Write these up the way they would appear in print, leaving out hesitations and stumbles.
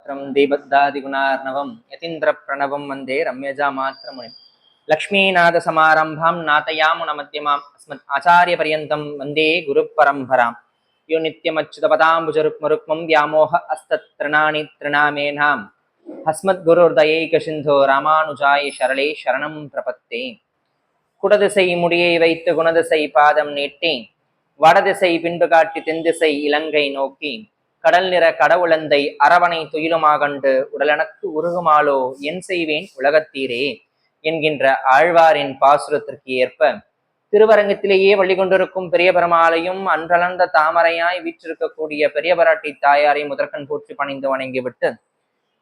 दीपदादिगुणार्णवं यतीन्द्रप्रणवं वन्दे रम्यजामात्रमुनिं लक्ष्मीनाथसमारम्भां नाथयामुनमध्यमाम् अस्मत् आचार्यपर्यन्तं वन्दे गुरुपरम्परां यो नित्यमच्युतपदाम्बुजरुक्मरुक्मं व्यामोह अस्ततृणानि तृणामेनाम् अस्मद्गुरुर्दयैकसिन्धो रामानुजाय शरणे शरणं प्रपत्ते குடதிசை முடியை வைத்து குணதிசை பாதம் நீட்டி வடதிசை பின்பு காட்டி தென்திசை இலங்கை நோக்கி கடல் நிற கடவுளந்தை அரவணை துயிலுமாகண்டு உடலனக்கு உருகுமாலோ என் செய்வேன் உலகத்தீரே என்கின்ற ஆழ்வாரின் பாசுரத்திற்கு ஏற்ப திருவரங்கத்திலேயே வழிகொண்டிருக்கும் பெரிய பெருமாளையும் அன்றளர்ந்த தாமரையாய் வீற்றிருக்கக்கூடிய பெரிய பராட்டி தாயாரை முதற்கண் போற்றி பணிந்து வணங்கிவிட்டு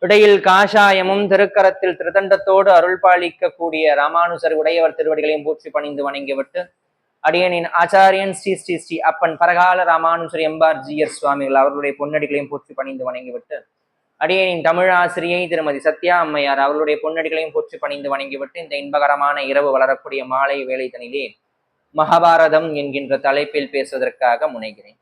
இடையில் காஷாயமும் திருக்கரத்தில் திருதண்டத்தோடு அருள் பாலிக்க கூடிய ராமானுசர் உடையவர் திருவடிகளையும் போற்றி பணிந்து வணங்கிவிட்டு அடியனின் ஆச்சாரியன் ஸ்ரீ ஸ்ரீ ஸ்ரீ அப்பன் பரகால ராமானுசர் எம்பார் ஜியர் சுவாமிகள் அவர்களுடைய பொன்னடிகளையும் போற்றி பணிந்து வணங்கிவிட்டு அடியனின் தமிழ் ஆசிரியை திருமதி சத்யா அம்மையார் அவர்களுடைய பொன்னடிகளையும் போற்றி பணிந்து வணங்கிவிட்டு இந்த இன்பகரமான இரவு வளரக்கூடிய மாலை வேலை தனிலே மகாபாரதம் என்கின்ற தலைப்பில் பேசுவதற்காக முனைகிறேன்.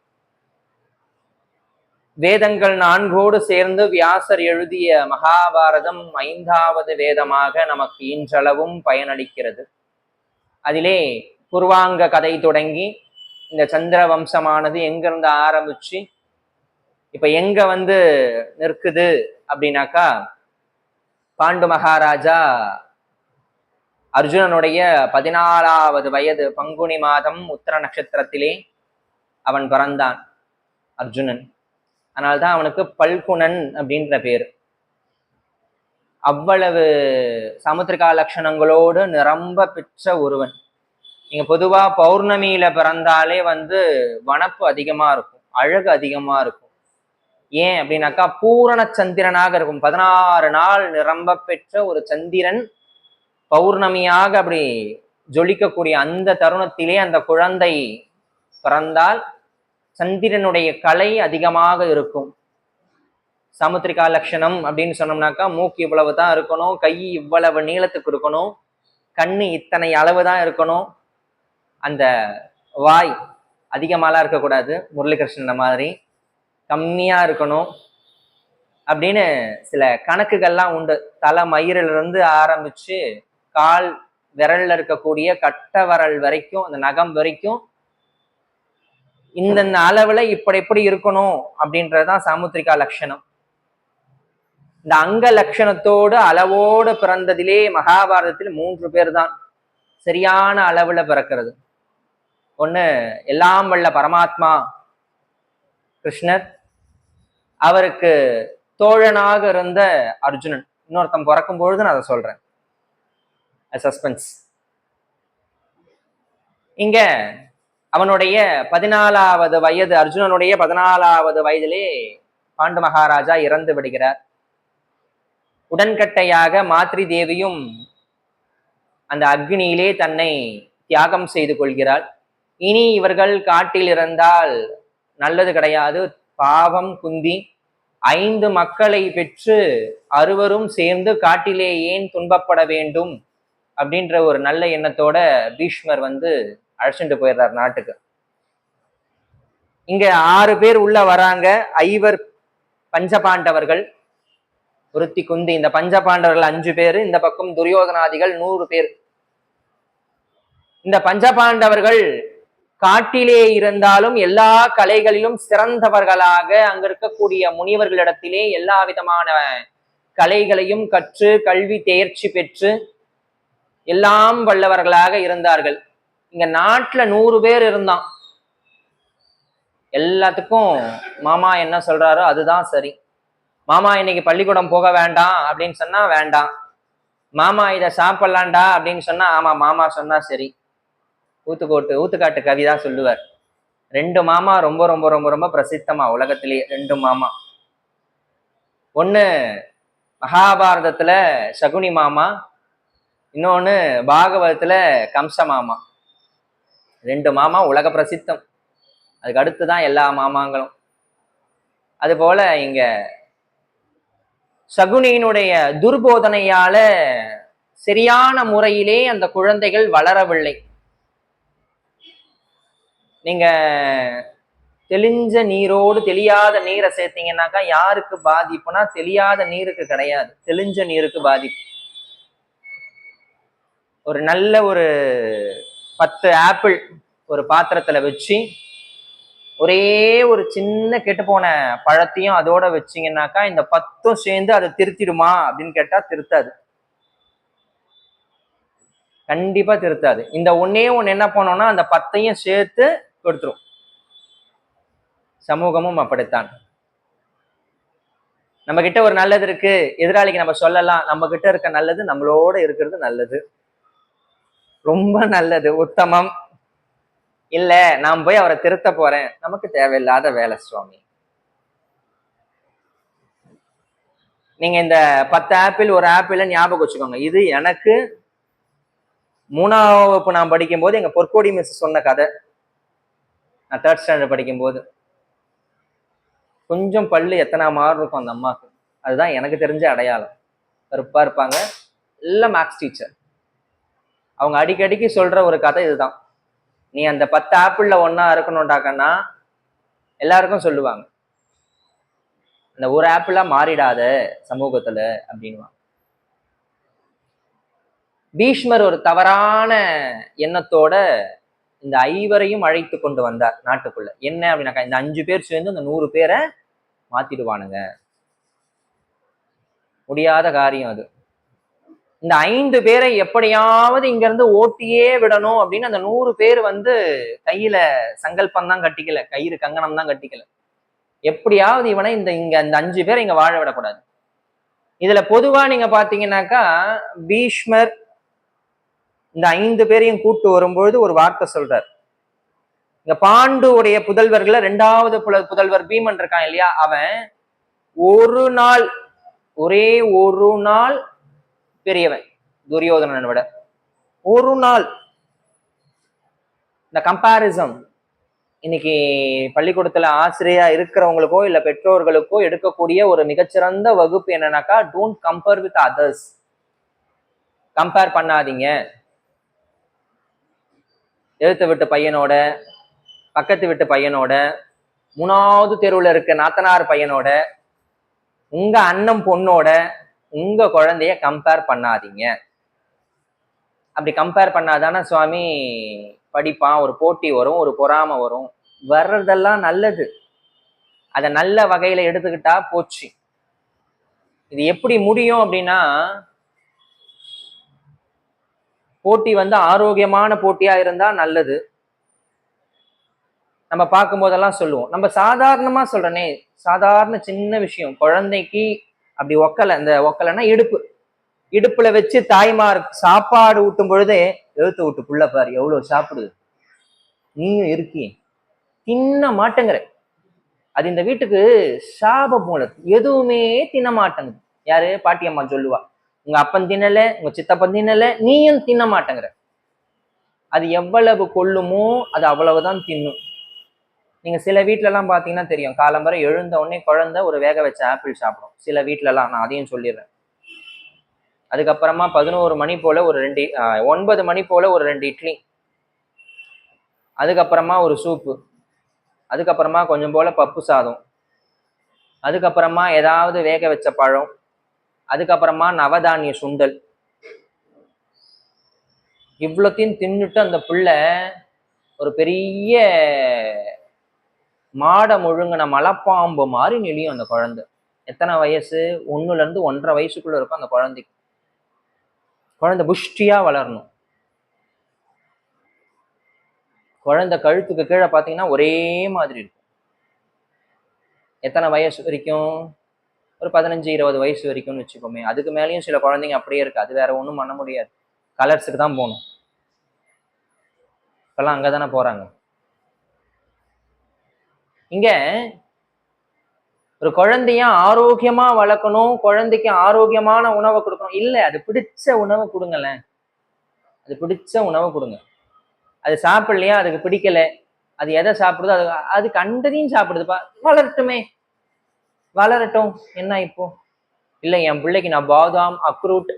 வேதங்கள் நான்கோடு சேர்ந்து வியாசர் எழுதிய மகாபாரதம் 5வது வேதமாக நமக்கு இன்றளவும் பயனளிக்கிறது. அதிலே பூர்வாங்க கதை தொடங்கி இந்த சந்திர வம்சமானது எங்கிருந்து ஆரம்பிச்சு இப்ப எங்க நிற்குது அப்படின்னாக்கா, பாண்டு மகாராஜா அர்ஜுனனுடைய 14வது வயது பங்குனி மாதம் உத்தர நட்சத்திரத்திலே அவன் பிறந்தான் அர்ஜுனன். அதனால்தான் அவனுக்கு பல்குணன் அப்படின்ற பேர். அவ்வளவு சமுத்திரிகா லட்சணங்களோடு நிரம்ப பெற்ற ஒருவன். நீங்க பொதுவா பௌர்ணமியில பிறந்தாலே வனப்பு அதிகமா இருக்கும், அழகு அதிகமா இருக்கும். ஏன் அப்படின்னாக்கா, பூரண சந்திரனாக இருக்கும். 16 நாள் நிரம்ப பெற்ற ஒரு சந்திரன் பௌர்ணமியாக அப்படி ஜொலிக்கக்கூடிய அந்த தருணத்திலே அந்த குழந்தை பிறந்தால் சந்திரனுடைய கலை அதிகமாக இருக்கும். சமுத்திரிகா லட்சணம் அப்படின்னு சொன்னோம்னாக்கா, மூக்கு இவ்வளவு தான் இருக்கணும், கை இவ்வளவு நீளத்துக்கு இருக்கணும், கண்ணு இத்தனை அளவு தான் இருக்கணும், அந்த வாய் அதிகமாலாம் இருக்கக்கூடாது, முரளிகிருஷ்ணன் மாதிரி கம்மியா இருக்கணும் அப்படின்னு சில கணக்குகள்லாம் உண்டு. தலை மயிரிலிருந்து ஆரம்பிச்சு கால் விரல்ல இருக்கக்கூடிய கட்ட விரல் வரைக்கும், அந்த நகம் வரைக்கும் இந்த அளவுல இப்படி இருக்கணும் அப்படின்றதுதான் சாமுத்திரிகா லட்சணம். இந்த அங்க லட்சணத்தோடு அளவோடு பிறந்ததிலே மகாபாரதத்தில் 3 பேர் தான் சரியான அளவுல பிறக்கிறது. ஒண்ணு எல்லாம் வல்ல பரமாத்மா கிருஷ்ணர், அவருக்கு தோழனாக இருந்த அர்ஜுனன். இன்னொருத்தன் பிறக்கும் பொழுது நான் அதை சொல்றேன், சஸ்பென்ஸ். இங்க அவனுடைய 14வது வயது, அர்ஜுனனுடைய 14வது வயதிலே பாண்டு மகாராஜா இறந்து விடுகிறார். உடன்கட்டையாக மாத்ரி தேவியும் அந்த அக்னியிலே தன்னை தியாகம் செய்து கொள்கிறாள். இனி இவர்கள் காட்டில் இருந்தால் நல்லது கிடையாது, பாவம் குந்தி 5 மக்களை பெற்று அறுவரும் சேர்ந்து காட்டிலே ஏன் துன்பப்பட வேண்டும் அப்படின்ற ஒரு நல்ல எண்ணத்தோட பீஷ்மர் அழைச்சிட்டு போயிடுறார் நாட்டுக்கு. இங்க 6 பேர் உள்ள வராங்க. 5 பஞ்சபாண்டவர்கள், ஒருத்தி குந்தி. இந்த பஞ்சபாண்டவர்கள் 5 பேரு, இந்த பக்கம் துரியோதனாதிகள் 100 பேர். இந்த பஞ்சபாண்டவர்கள் காட்டிலே இருந்தாலும் எல்லா கலைகளிலும் சிறந்தவர்களாக அங்க இருக்கக்கூடிய முனிவர்களிடத்திலே எல்லா விதமான கலைகளையும் கற்று கல்வி தேர்ச்சி பெற்று எல்லாம் வல்லவர்களாக இருந்தார்கள். இங்க நாட்டுல 100 பேர் இருந்தான். எல்லாத்துக்கும் மாமா என்ன சொல்றாரோ அதுதான் சரி. மாமா இன்னைக்கு பள்ளிக்கூடம் போக வேண்டாம் அப்படின்னு சொன்னா வேண்டாம், மாமா இதை சாப்பிடலாண்டா அப்படின்னு சொன்னா ஆமா மாமா சொன்னா சரி. ஊத்துக்காட்டு கவிதா சொல்லுவார். 2 மாமா ரொம்ப ரொம்ப ரொம்ப ரொம்ப பிரசித்தமா உலகத்திலேயே. 2 மாமா. ஒண்ணு மகாபாரதத்துல சகுனி மாமா, இன்னொன்னு பாகவதத்துல கம்ச மாமா. 2 மாமா உலக பிரசித்தம். அதுக்கு அடுத்துதான் எல்லா மாமாங்களும். அது போல இங்க சகுனியினுடைய துர்போதனையால சரியான முறையிலே அந்த குழந்தைகள் வளரவில்லை. நீங்க தெளிஞ்ச நீரோடு தெளியாத நீரை சேர்த்தீங்கன்னாக்கா யாருக்கு பாதிப்புனா தெளியாத நீருக்கு கிடையாது, தெளிஞ்ச நீருக்கு பாதிப்பு. ஒரு நல்ல ஒரு 10 ஆப்பிள் ஒரு பாத்திரத்துல வச்சு ஒரே ஒரு சின்ன கெட்டு போன பழத்தையும் அதோட வச்சீங்கன்னாக்கா இந்த 10 சேர்ந்து அதை திருத்திடுமா அப்படின்னு கேட்டா திருத்தாது, கண்டிப்பா திருத்தாது. இந்த ஒன்னே ஒண்ணு என்ன பண்ணோம்னா அந்த 10ஐயும் சேர்த்து கொடுத்துரும். சமூகமும் அப்படித்தான். நம்ம கிட்ட ஒரு நல்லது இருக்கு, எதிராளிக்கு நம்ம சொல்லலாம், நம்ம கிட்ட இருக்க நல்லது நம்மளோட இருக்கிறது நல்லது, ரொம்ப நல்லது, உத்தமம். இல்ல நான் போய் அவரை திருத்த போறேன், நமக்கு தேவையில்லாத வேலை சுவாமி. நீங்க இந்த 10 ஆப்பிள் ஒரு ஆப்பிள் ஞாபகம் வச்சுக்கோங்க. இது எனக்கு 3ஆம் வகுப்பு நான் படிக்கும் போது எங்க பொற்கோடி மிஸ் சொன்ன கதை. நான் 3rd ஸ்டாண்டர்ட் படிக்கும் போது கொஞ்சம் பல்லு எத்தனை மாறு இருக்கும் அந்த அம்மாவுக்கு, அதுதான் எனக்கு தெரிஞ்ச அடையாளம். கருப்பா இருப்பாங்க, எல்லாம் மேக்ஸ் டீச்சர். அவங்க அடிக்கடிக்கு சொல்ற ஒரு கதை இதுதான். நீ அந்த 10 ஆப்பிள்ல ஒன்னா இருக்கணும்டாக்கன்னா எல்லாருக்கும் சொல்லுவாங்க, அந்த ஒரு ஆப்பிளா மாறிடாத சமூகத்துல அப்படின்வாங்க. பீஷ்மர் ஒரு தவறான எண்ணத்தோட இந்த 5வரையும் அழைத்து கொண்டு வந்தார் நாட்டுக்குள்ள. என்ன அப்படின்னாக்கா இந்த 5 பேர் சேர்ந்து இந்த 100 பேரை மாத்திடுவானுங்க, முடியாத காரியம் அது. இந்த 5 பேரை எப்படியாவது இங்க இருந்து ஓட்டியே விடணும் அப்படின்னு அந்த 100 பேர் கையில சங்கல்பம் தான் கட்டிக்கல, கயிறு கங்கணம் தான் கட்டிக்கல. எப்படியாவது இவனை இந்த 5 பேரை இங்க வாழ விடக்கூடாது. இதுல பொதுவா நீங்க பாத்தீங்கன்னாக்கா பீஷ்மர் இந்த 5 பேரையும் கூட்டு வரும்பொழுது ஒரு வார்த்தை சொல்றார். இங்க பாண்டு உடைய புதல்வர்களை 2வது புதல்வர் பீமன் இருக்கான் இல்லையா, அவன் ஒரு நாள், ஒரே ஒரு நாள் பெரியவன் துரியோதனனை விட, ஒரு நாள். இந்த கம்பாரிசம் இன்னைக்கு பள்ளிக்கூடத்துல ஆசிரியா இருக்கிறவங்களுக்கோ இல்ல பெற்றோர்களுக்கோ எடுக்கக்கூடிய ஒரு மிகச்சிறந்த வகுப்பு என்னன்னாக்கா, don't compare with others. Compare பண்ணாதீங்க. எழுத்து விட்டு பையனோட, பக்கத்து விட்டு பையனோட, 3வது தெருவுல இருக்க நாத்தனார் பையனோட, உங்க அண்ணன் பொண்ணோட உங்க குழந்தைய கம்பேர் பண்ணாதீங்க. அப்படி கம்பேர் பண்ணாதானே சுவாமி படிப்பான், ஒரு போட்டி வரும், ஒரு பொறாமை வரும். வர்றதெல்லாம் நல்லது, அதை நல்ல வகையில எடுத்துக்கிட்டா போச்சு. இது எப்படி முடியும் அப்படின்னா, போட்டி ஆரோக்கியமான போட்டியா இருந்தா நல்லது. நம்ம பார்க்கும் போதெல்லாம் சொல்லுவோம், நம்ம சாதாரணமா சொல்றனே, சாதாரண சின்ன விஷயம், குழந்தைக்கு அப்படி ஒக்கலைன்னா இடுப்புல வச்சு தாய்மார் சாப்பாடு ஊட்டும் பொழுதே எழுத்து விட்டு புள்ள பாரு எவ்வளவு சாப்பிடுது, நீயும் இருக்கி தின்ன மாட்டேங்கிற. அது இந்த வீட்டுக்கு சாப மூலம், எதுவுமே தின்ன மாட்டேங்குது. யாரு? பாட்டியம்மா சொல்லுவா, உங்க அப்பன் தின்னல, உங்க சித்தப்பன் தின்னல, நீயும் தின்ன மாட்டேங்கிற. அது எவ்வளவு கொள்ளுமோ அது அவ்வளவுதான் தின்னும். நீங்க சில வீட்டுல எல்லாம் பாத்தீங்கன்னா தெரியும், காலம்பரை எழுந்த உடனே குழந்தை ஒரு வேக வச்ச ஆப்பிள் சாப்பிடும். சில வீட்டுல எல்லாம், நான் அதையும் சொல்லிடுறேன். அதுக்கப்புறமா 11 மணி போல ஒரு 9 மணி போல ஒரு 2 இட்லி, அதுக்கப்புறமா ஒரு சூப்பு, அதுக்கப்புறமா கொஞ்சம் போல பப்பு சாதம், அதுக்கப்புறமா ஏதாவது வேக வச்ச பழம், அதுக்கப்புறமா நவதானிய சுண்டல். இவ்வளோத்தையும் தின்னுட்டு அந்த பிள்ளை ஒரு பெரிய மாட முழுங்கின மலைப்பாம்பு மாதிரி நெளியும் அந்த குழந்தை. எத்தனை வயசு? 1ல இருந்து 1.5 வயசுக்குள்ள இருக்கும் அந்த குழந்தைக்கு. குழந்தை புஷ்டியா வளரணும். குழந்தை கழுத்துக்கு கீழே பார்த்தீங்கன்னா ஒரே மாதிரி இருக்கும். எத்தனை வயசு வரைக்கும்? ஒரு 15-20 வயசு வரைக்கும்னு வச்சுக்கோமே. அதுக்கு மேலேயும் சில குழந்தைங்க அப்படியே இருக்கு, அது வேற ஒன்றும் பண்ண முடியாது, கலர்ஸுக்கு தான் போகணும். இப்பெல்லாம் அங்கதானே போறாங்க. இங்க ஒரு குழந்தைய ஆரோக்கியமா வளர்க்கணும், குழந்தைக்கு ஆரோக்கியமான உணவை கொடுக்கணும். இல்ல, அது பிடிச்ச உணவை கொடுங்களேன், அது பிடிச்ச உணவை கொடுங்க. அது சாப்பிடலையா, அதுக்கு பிடிக்கல, அது எதை சாப்பிடுதோ அது கண்டதையும் சாப்பிடுதுப்பா, வளரட்டுமே, வளரட்டும், என்ன இப்போ? இல்லை, என் பிள்ளைக்கு நான் பாதாம், அக்ரூட்,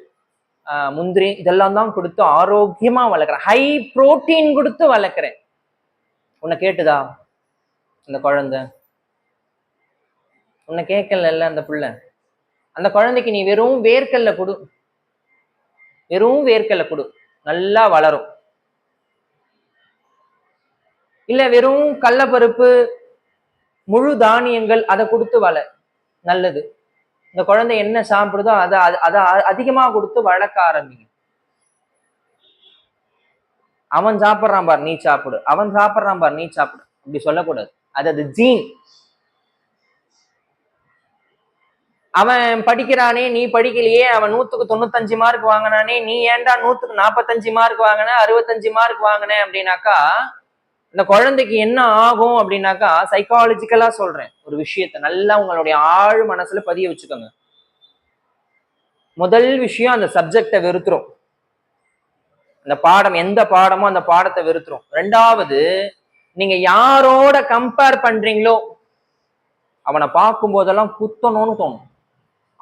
முந்திரி இதெல்லாம் தான் கொடுத்து ஆரோக்கியமா வளர்க்குறேன், ஹை புரோட்டீன் கொடுத்து வளர்க்குறேன். உன்னை கேட்டுதா? அந்த குழந்தை உன்னை கேட்கல அந்த புள்ள. அந்த குழந்தைக்கு நீ வெறும் வேர்க்கல்ல கொடு, வெறும் வேர்க்கல்ல கொடு, நல்லா வளரும். இல்ல வெறும் கடலப்பருப்பு முழு தானியங்கள் அதை கொடுத்து நல்லது. இந்த குழந்தை என்ன சாப்பிடுதோ அதை அதிகமா கொடுத்து வளர்க்க ஆரம்பிங்க. அவன் சாப்பிட்றான் பார் நீ சாப்பிடு, அவன் சாப்பிட்றான் பார் நீ சாப்பிடு, அப்படி சொல்லக்கூடாது. அது ஜீன். அவன் படிக்கிறானே நீ படிக்கலையே, அவன் 100க்கு 95 மார்க் வாங்கினானே நீ ஏன்டா 100க்கு 45 மார்க் வாங்கின, 65 மார்க் வாங்கின அப்படின்னாக்கா இந்த குழந்தைக்கு என்ன ஆகும் அப்படின்னாக்கா, சைக்காலஜிக்கலா சொல்றேன் ஒரு விஷயத்த நல்லா உங்களுடைய ஆழ் மனசுல பதிய வச்சுக்கோங்க. முதல் விஷயம், அந்த சப்ஜெக்டை வெறுத்துரும். அந்த பாடம் எந்த பாடமோ அந்த பாடத்தை வெறுத்துரும். ரெண்டாவது, நீங்க யாரோட கம்பேர் பண்றீங்களோ அவனை பார்க்கும் போதெல்லாம் குத்தணும்னு தோணும்,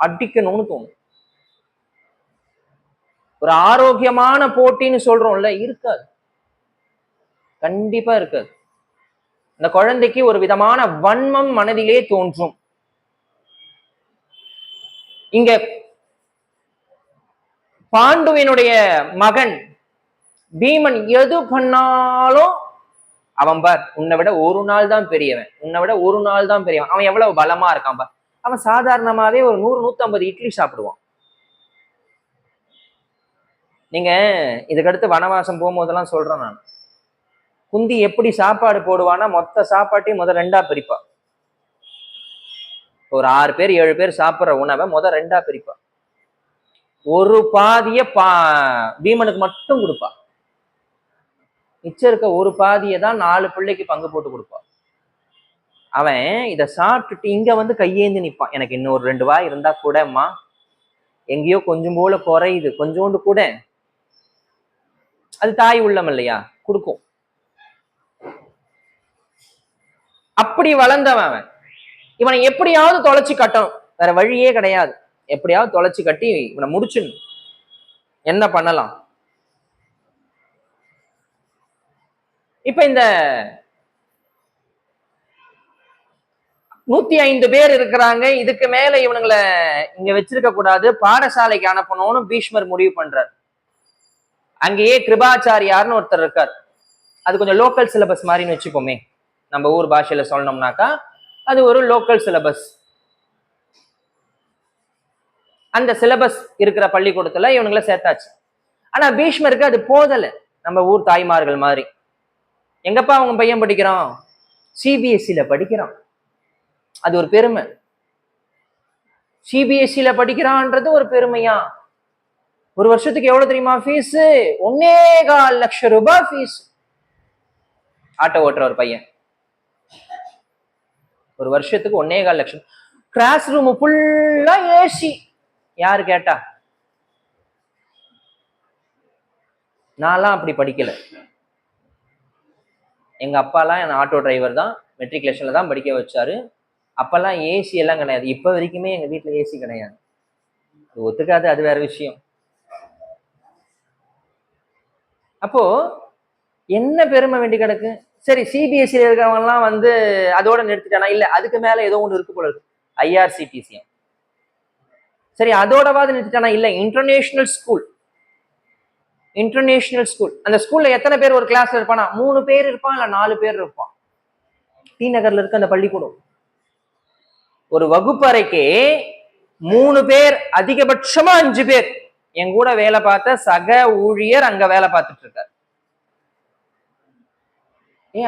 அடிக்கணும்னு தோணும். ஒரு ஆரோக்கியமான போட்டின்னு சொல்றோம்ல, இருக்காது, கண்டிப்பா இருக்காது. இந்த குழந்தைக்கு ஒரு விதமான வன்மம் மனதிலே தோன்றும். இங்க பாண்டுவினுடைய மகன் பீமன் எது பண்ணாலும் அவன் பார் உன்னை விட ஒரு நாள் தான் பெரியவன், உன்னை விட ஒரு நாள் தான் பெரியவன். அவன் எவ்வளவு பலமா இருக்கான் பார். அவன் சாதாரணமாவே ஒரு 100-150 இட்லி சாப்பிடுவான். நீங்க இதுக்கடுத்து வனவாசம் போகும்போதெல்லாம் சொல்றேன் நான், குந்தி எப்படி சாப்பாடு போடுவானா, மொத்த சாப்பாட்டையும் முதல் 2ஆ பிரிப்பா. ஒரு 6 பேர் 7 பேர் சாப்பிட்ற உணவை முதல் 2ஆ பிரிப்பா. ஒரு பாதிய பீமனுக்கு மட்டும் கொடுப்பா. மிச்சம் இருக்க ஒரு பாதியை தான் 4 பிள்ளைக்கு பங்கு போட்டு கொடுப்பா. அவன் இதை சாப்பிட்டுட்டு இங்க வந்து கையேந்தி நிற்பான், எனக்கு இன்னும் ஒரு 2 வாய் இருந்தா கூடம்மா, எங்கேயோ கொஞ்சம் போல குறையுது, கொஞ்சோண்டு கூட. அது தாய் உள்ளம் இல்லையா, கொடுக்கும். அப்படி வளர்ந்தவன் அவன். இவனை எப்படியாவது தொலைச்சு கட்டணும், வேற வழியே கிடையாது. எப்படியாவது தொலைச்சு கட்டி இவனை முடிச்சுன்னு. என்ன பண்ணலாம்? இப்ப இந்த 105 பேர் இருக்கிறாங்க, இதுக்கு மேல இவனுங்களை இங்க வச்சிருக்க கூடாது, பாடசாலைக்கு அனுப்பணும்னு பீஷ்மர் முடிவு பண்றார். அங்கேயே கிருபாச்சாரியார்னு ஒருத்தர் இருக்கார். அது கொஞ்சம் லோக்கல் சிலபஸ் மாதிரின்னு வச்சுப்போமே, நம்ம ஊர் பாஷையில சொல்லணும்னாக்கா அது ஒரு லோக்கல் சிலபஸ். அந்த சிலபஸ் இருக்கிற பள்ளிக்கூடத்துல இவனுங்களை சேர்த்தாச்சு. ஆனா பீஷ்மருக்கு அது போதல. நம்ம ஊர் தாய்மார்கள் மாதிரி, எங்கப்பா அவங்க பையன் படிக்கிறான், சிபிஎஸ்சில படிக்கிறான், அது ஒரு பெருமை. சிபிஎஸ்சில படிக்கிறான்றது ஒரு பெருமையா? ஒரு வருஷத்துக்கு எவ்வளவு தெரியுமா ஃபீஸ்? 1.25 லட்சம் ரூபாய் ஃபீஸ். ஆட்டோ ஓட்டுற ஒரு பையன் ஒரு வருஷத்துக்கு 1.25 லட்சம். கிளாஸ் ரூம் ஃபுல்லா ஏசி. யாரு கேட்டா? நான்லாம் அப்படி படிக்கல. எங்க அப்பாலாம் என் ஆட்டோ டிரைவர் தான், மெட்ரிகுலேஷன்ல தான் படிக்க வச்சாரு. அப்பெல்லாம் ஏசி எல்லாம் கிடையாது. இப்ப வரைக்குமே எங்க வீட்டுல ஏசி கிடையாது. அது ஒத்துக்காது, அது வேற விஷயம். அப்போ என்ன பெருமை வேண்டி கிடக்கு? சரி, சிபிஎஸ்சியில் இருக்கிறவங்க எல்லாம் வந்து அதோட நிறுத்திட்டானா? இல்ல, அதுக்கு மேல ஏதோ ஒண்ணு இருக்கு போல இருக்கு, ஐஆர்சிடிசிஎம். சரி, அதோடவாது நிறுத்திட்டானா? இல்ல, இன்டர்நேஷனல் ஸ்கூல். International school. அந்த ஸ்கூல்ல எத்தனை பேர் ஒரு கிளாஸ்ல இருப்பானா? 3 பேர் இருப்பான், இல்ல 4 பேர் இருப்பான். டி நகர்ல இருக்க அந்த பள்ளிக்கூடம். ஒரு வகுப்பறைக்கே 3 பேர், அதிகபட்சமா 5 பேர். என் கூட வேலை பார்த்த சக ஊழியர் அங்க வேலை பார்த்துட்டு இருக்காரு.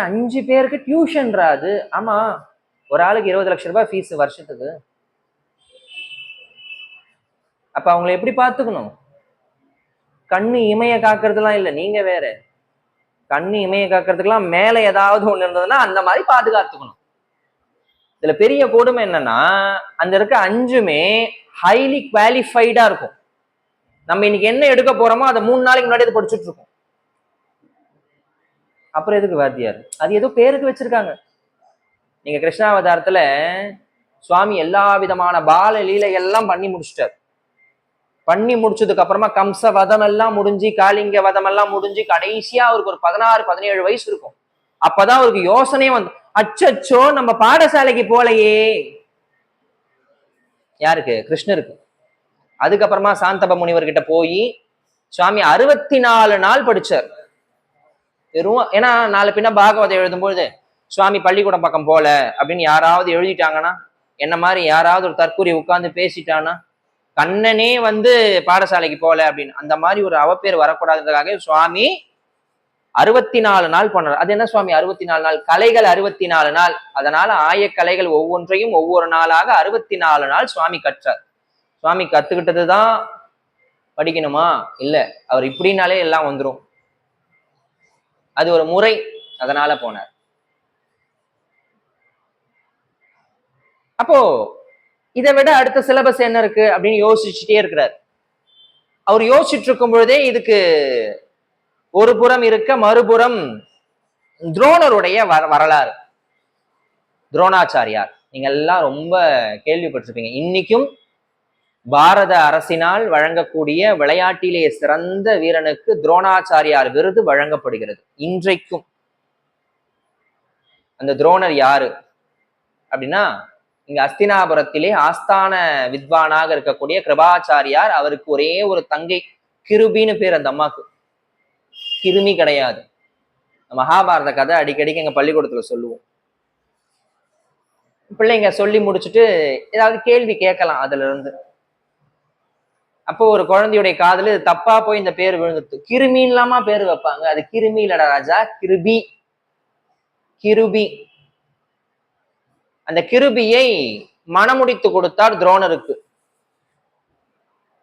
5 பேருக்கு டியூஷன்றாது? ஆமா, ஒரு ஆளுக்கு 20 லட்சம் ரூபாய் ஃபீஸ் வருஷத்துக்கு. அப்ப அவங்களை எப்படி பார்த்துக்கணும்? கண்ணு இமைய காக்குறதுலாம் இல்ல, நீங்க வேற. கண்ணு இமைய காக்குறதுக்கெல்லாம் மேல ஏதாவது ஒண்ணு இருந்ததுன்னா அந்த மாதிரி பாதுகாத்துக்கணும். இதுல பெரிய கொடுமை என்னன்னா, அந்த இருக்க 5மே ஹைலி குவாலிஃபைடா இருக்கும். நம்ம இன்னைக்கு என்ன எடுக்க போறோமோ அதை 3 நாளைக்கு முன்னாடி அதை படிச்சுட்டு இருக்கோம். அப்புறம் எதுக்கு வாத்தியார்? அது ஏதோ பேருக்கு வச்சிருக்காங்க. நீங்க கிருஷ்ணாவதாரத்துல சுவாமி எல்லா விதமான பால லீலைகள்லாம் பண்ணி முடிச்சிட்டார். பண்ணி முடிச்சதுக்கு அப்புறமா கம்ச வதம் எல்லாம் முடிஞ்சு, காளிங்க வதம் எல்லாம் முடிஞ்சு, கடைசியா அவருக்கு ஒரு 16-17 வயசு இருக்கும். அப்பதான் அவருக்கு யோசனையே வந்து, அச்சச்சோ நம்ம பாடசாலைக்கு போலையே. யாருக்கு? கிருஷ்ணருக்கு. அதுக்கப்புறமா சாந்தப முனிவர்கிட்ட போய் சுவாமி 64 நாள் படிச்சார். வெறும் ஏன்னா நாலு பின்ன பாகவதம் எழுதும்போது சுவாமி பள்ளிக்கூடம் பக்கம் போல அப்படின்னு யாராவது எழுதிட்டாங்கன்னா, என்ன மாதிரி யாராவது ஒரு தற்கூரி உட்கார்ந்து பேசிட்டானா, கண்ணனே வந்து பாடசாலைக்கு போல அப்படின்னு அந்த மாதிரி ஒரு அவப்பேர் வரக்கூடாதுன்றதுக்காக சுவாமி 64 நாள் போனார். அது என்ன சுவாமி 64 நாள்? கலைகள் 64 நாள். அதனால ஆயக்கலைகள் ஒவ்வொன்றையும் ஒவ்வொரு நாளாக 64 நாள் சுவாமி கற்றார். சுவாமி கத்துக்கிட்டதுதான் படிக்கணுமா? இல்ல, அவர் இப்படின்னாலே எல்லாம் வந்துடும். அது ஒரு முறை, அதனால போனார். அப்போ இதை விட அடுத்த சிலபஸ் என்ன இருக்கு அப்படின்னு யோசிச்சுட்டே இருக்கிறார். அவர் யோசிச்சுட்டு இருக்கும் பொழுதே இதுக்கு ஒரு புறம் இருக்க மறுபுறம் துரோணருடைய வரலாறு. துரோணாச்சாரியார் நீங்க எல்லாம் ரொம்ப கேள்விப்பட்டிருப்பீங்க. இன்னைக்கும் பாரத அரசினால் வழங்கக்கூடிய விளையாட்டிலே சிறந்த வீரனுக்கு துரோணாச்சாரியார் விருது வழங்கப்படுகிறது இன்றைக்கும். அந்த துரோணர் யாரு அப்படின்னா, இங்க அஸ்தினாபுரத்திலே ஆஸ்தான வித்வானாக இருக்கக்கூடிய கிருபாச்சாரியார். அவருக்கு ஒரே ஒரு தங்கை, கிருபின்னு பேர் அந்த அம்மாக்கு. கிருமி கிடையாது. மகாபாரத கதை அடிக்கடிக்கு எங்க பள்ளிக்கூடத்துல சொல்லுவோம். பிள்ளைங்க சொல்லி முடிச்சுட்டு ஏதாவது கேள்வி கேட்கலாம் அதுல இருந்து. அப்போ ஒரு குழந்தையுடைய காதல தப்பா போய் இந்த பேர் விழுந்துட்டு, கிருமின்லாமா பேர் வைப்பாங்க? அது கிருமி இல்லடா ராஜா, கிருபி. கிருபி. அந்த கிருபியை மனமுடித்து கொடுத்தார் துரோணருக்கு.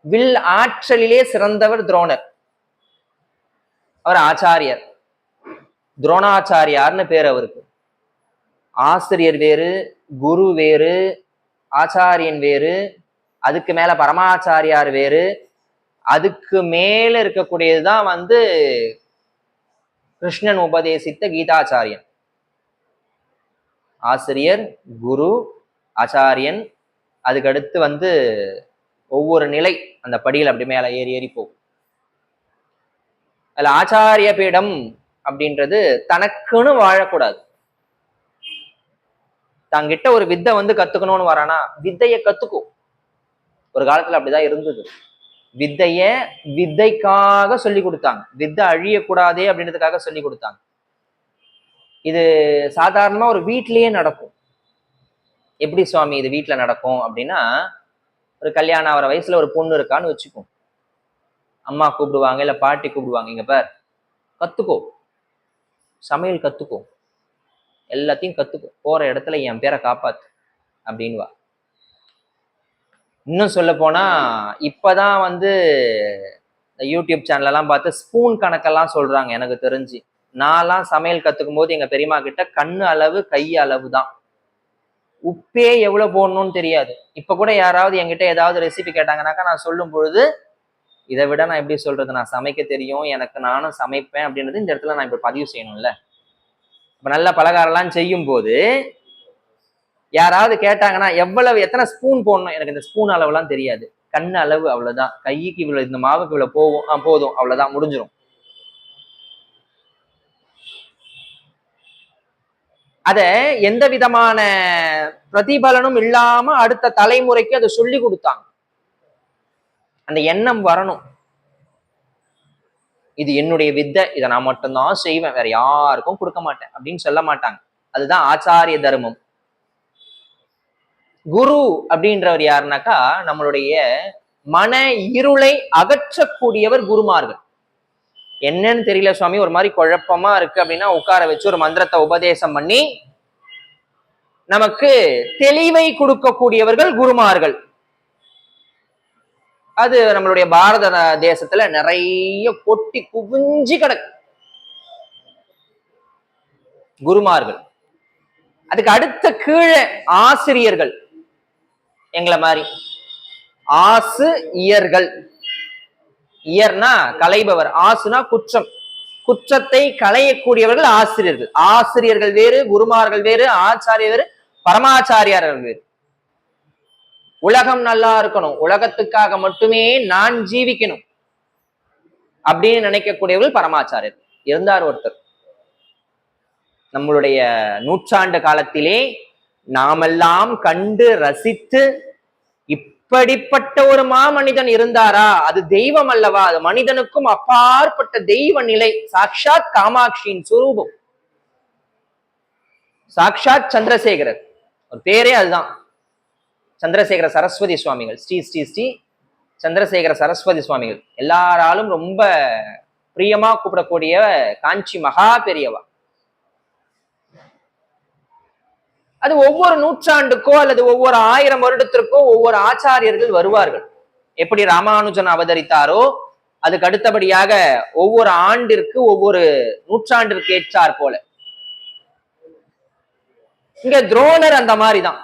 வில் ஆற்றலிலே சிறந்தவர் துரோணர். அவர் ஆச்சாரியர், துரோணாச்சாரியார்னு பேர் அவருக்கு. ஆசிரியர் வேறு, குரு வேறு, ஆச்சாரியன் வேறு, அதுக்கு மேல பரமாச்சாரியார் வேறு, அதுக்கு மேல இருக்கக்கூடியதுதான் வந்து கிருஷ்ணன் உபதேசித்த கீதாச்சாரியன். ஆசிரியர், குரு, ஆச்சாரியன், அதுக்கடுத்து வந்து ஒவ்வொரு நிலை அந்த படியில் அப்படி மேல ஏறி ஏறி போகும். அதுல ஆச்சாரிய பீடம் அப்படின்றது தனக்குன்னு வாழக்கூடாது. தங்கிட்ட ஒரு வித்தை வந்து கத்துக்கணும்னு வரானா, வித்தைய கத்துக்கும். ஒரு காலத்துல அப்படிதான் இருந்தது. வித்தைய வித்தைக்காக சொல்லி கொடுத்தாங்க, வித்தை அழியக்கூடாதே அப்படின்றதுக்காக சொல்லி கொடுத்தாங்க. இது சாதாரணமா ஒரு வீட்லயே நடக்கும். எப்படி சுவாமி இது வீட்டுல நடக்கும் அப்படின்னா, ஒரு கல்யாணம் ஆகிற வயசுல ஒரு பொண்ணு இருக்கான்னு வச்சுக்கோ. அம்மா கூப்பிடுவாங்க, இல்ல பாட்டி கூப்பிடுவாங்க, இங்க பார் கத்துக்கோ, சமையல் கத்துக்கோ, எல்லாத்தையும் கத்துக்கோ, போற இடத்துல என் பேரை காப்பாத்து அப்படின்வா. இன்னும் சொல்ல போனா இப்பதான் வந்து யூடியூப் சேனல் எல்லாம் பார்த்து ஸ்பூன் கணக்கெல்லாம் சொல்றாங்க. எனக்கு தெரிஞ்சு நான்லாம் சமையல் கத்துக்கும் போது எங்க பெரியம்மா கிட்ட கண்ணு அளவு கை அளவு தான், உப்பே எவ்வளவு போடணும்னு தெரியாது. இப்ப கூட யாராவது என்கிட்ட ஏதாவது ரெசிபி கேட்டாங்கன்னாக்கா நான் சொல்லும் பொழுது, இதை விட நான் எப்படி சொல்றது, நான் சமைக்க தெரியும், எனக்கு நானும் சமைப்பேன் அப்படின்றது இந்த இடத்துல நான் இப்ப பதிவு செய்யணும்ல. இப்ப நல்ல பலகாரம்லாம் செய்யும் போது யாராவது கேட்டாங்கன்னா எவ்வளவு எத்தனை ஸ்பூன் போடணும், எனக்கு இந்த ஸ்பூன் அளவுலாம் தெரியாது, கண்ணு அளவு அவ்வளவுதான், கைக்கு இவ்வளவு, இந்த மாவுக்கு இவ்வளவு போகும், போதும், அவ்வளவுதான், முடிஞ்சிடும். அத எந்த விதமான பிரதிபலனும் இல்லாம அடுத்த தலைமுறைக்கு அதை சொல்லி கொடுத்தாங்க. அந்த எண்ணம் வரணும், இது என்னுடைய வித்தை, இதை நான் மட்டும்தான் செய்வேன், வேற யாருக்கும் கொடுக்க மாட்டேன் அப்படின்னு சொல்ல மாட்டாங்க. அதுதான் ஆச்சாரிய தர்மம். குரு அப்படின்றவர் யாருனாக்கா, நம்மளுடைய மன இருளை அகற்றக்கூடியவர் குருமார்கள். என்னன்னு தெரியல சுவாமி, ஒரு மாதிரி குழப்பமா இருக்கு அப்படின்னா உட்கார வச்சு ஒரு மந்திரத்தை உபதேசம் பண்ணி நமக்கு தெளிவை கொடுக்கக்கூடியவர்கள் குருமார்கள். அது நம்மளுடைய பாரத தேசத்துல நிறைய கொட்டி குவிஞ்சி கிடக்கு குருமார்கள். அதுக்கு அடுத்த கீழே ஆசிரியர்கள், எங்களை மாதிரி ஆசு இயர்கள். இயர்னா களைபவர், ஆசுனா குற்றம், குற்றத்தை களையக்கூடியவர்கள் ஆசிரியர்கள். ஆசிரியர்கள் வேறு, குருமார்கள் வேறு, ஆச்சாரியர் வேறு, பரமாச்சாரியார்கள் வேறு. உலகம் நல்லா இருக்கணும், உலகத்துக்காக மட்டுமே நான் ஜீவிக்கணும் அப்படின்னு நினைக்கக்கூடியவர்கள் பரமாச்சாரியர். இருந்தார் ஒருத்தர், நம்மளுடைய நூற்றாண்டு காலத்திலே நாமெல்லாம் கண்டு ரசித்து இப்படிப்பட்ட ஒரு மாமனிதன் இருந்தாரா, அது தெய்வம் அல்லவா, அது மனிதனுக்கும் அப்பாற்பட்ட தெய்வ நிலை, சாக்ஷாத் காமாட்சியின் சுரூபம், சாக்ஷாத் சந்திரசேகரர். ஒரு பேரே அதுதான், சந்திரசேகர சரஸ்வதி சுவாமிகள். ஸ்ரீ ஸ்ரீ ஸ்ரீ சந்திரசேகர சரஸ்வதி சுவாமிகள் எல்லாராலும் ரொம்ப பிரியமா கூப்பிடக்கூடிய காஞ்சி மகா பெரியவா. அது ஒவ்வொரு நூற்றாண்டுக்கோ அல்லது ஒவ்வொரு 1000 வருடத்திற்கோ ஒவ்வொரு ஆச்சாரியர்கள் வருவார்கள். எப்படி ராமானுஜன் அவதரித்தாரோ அதுக்கு அடுத்தபடியாக ஒவ்வொரு ஆண்டிற்கு ஒவ்வொரு நூற்றாண்டிற்கு ஏற்றார் போல. இங்க துரோணர் அந்த மாதிரிதான்.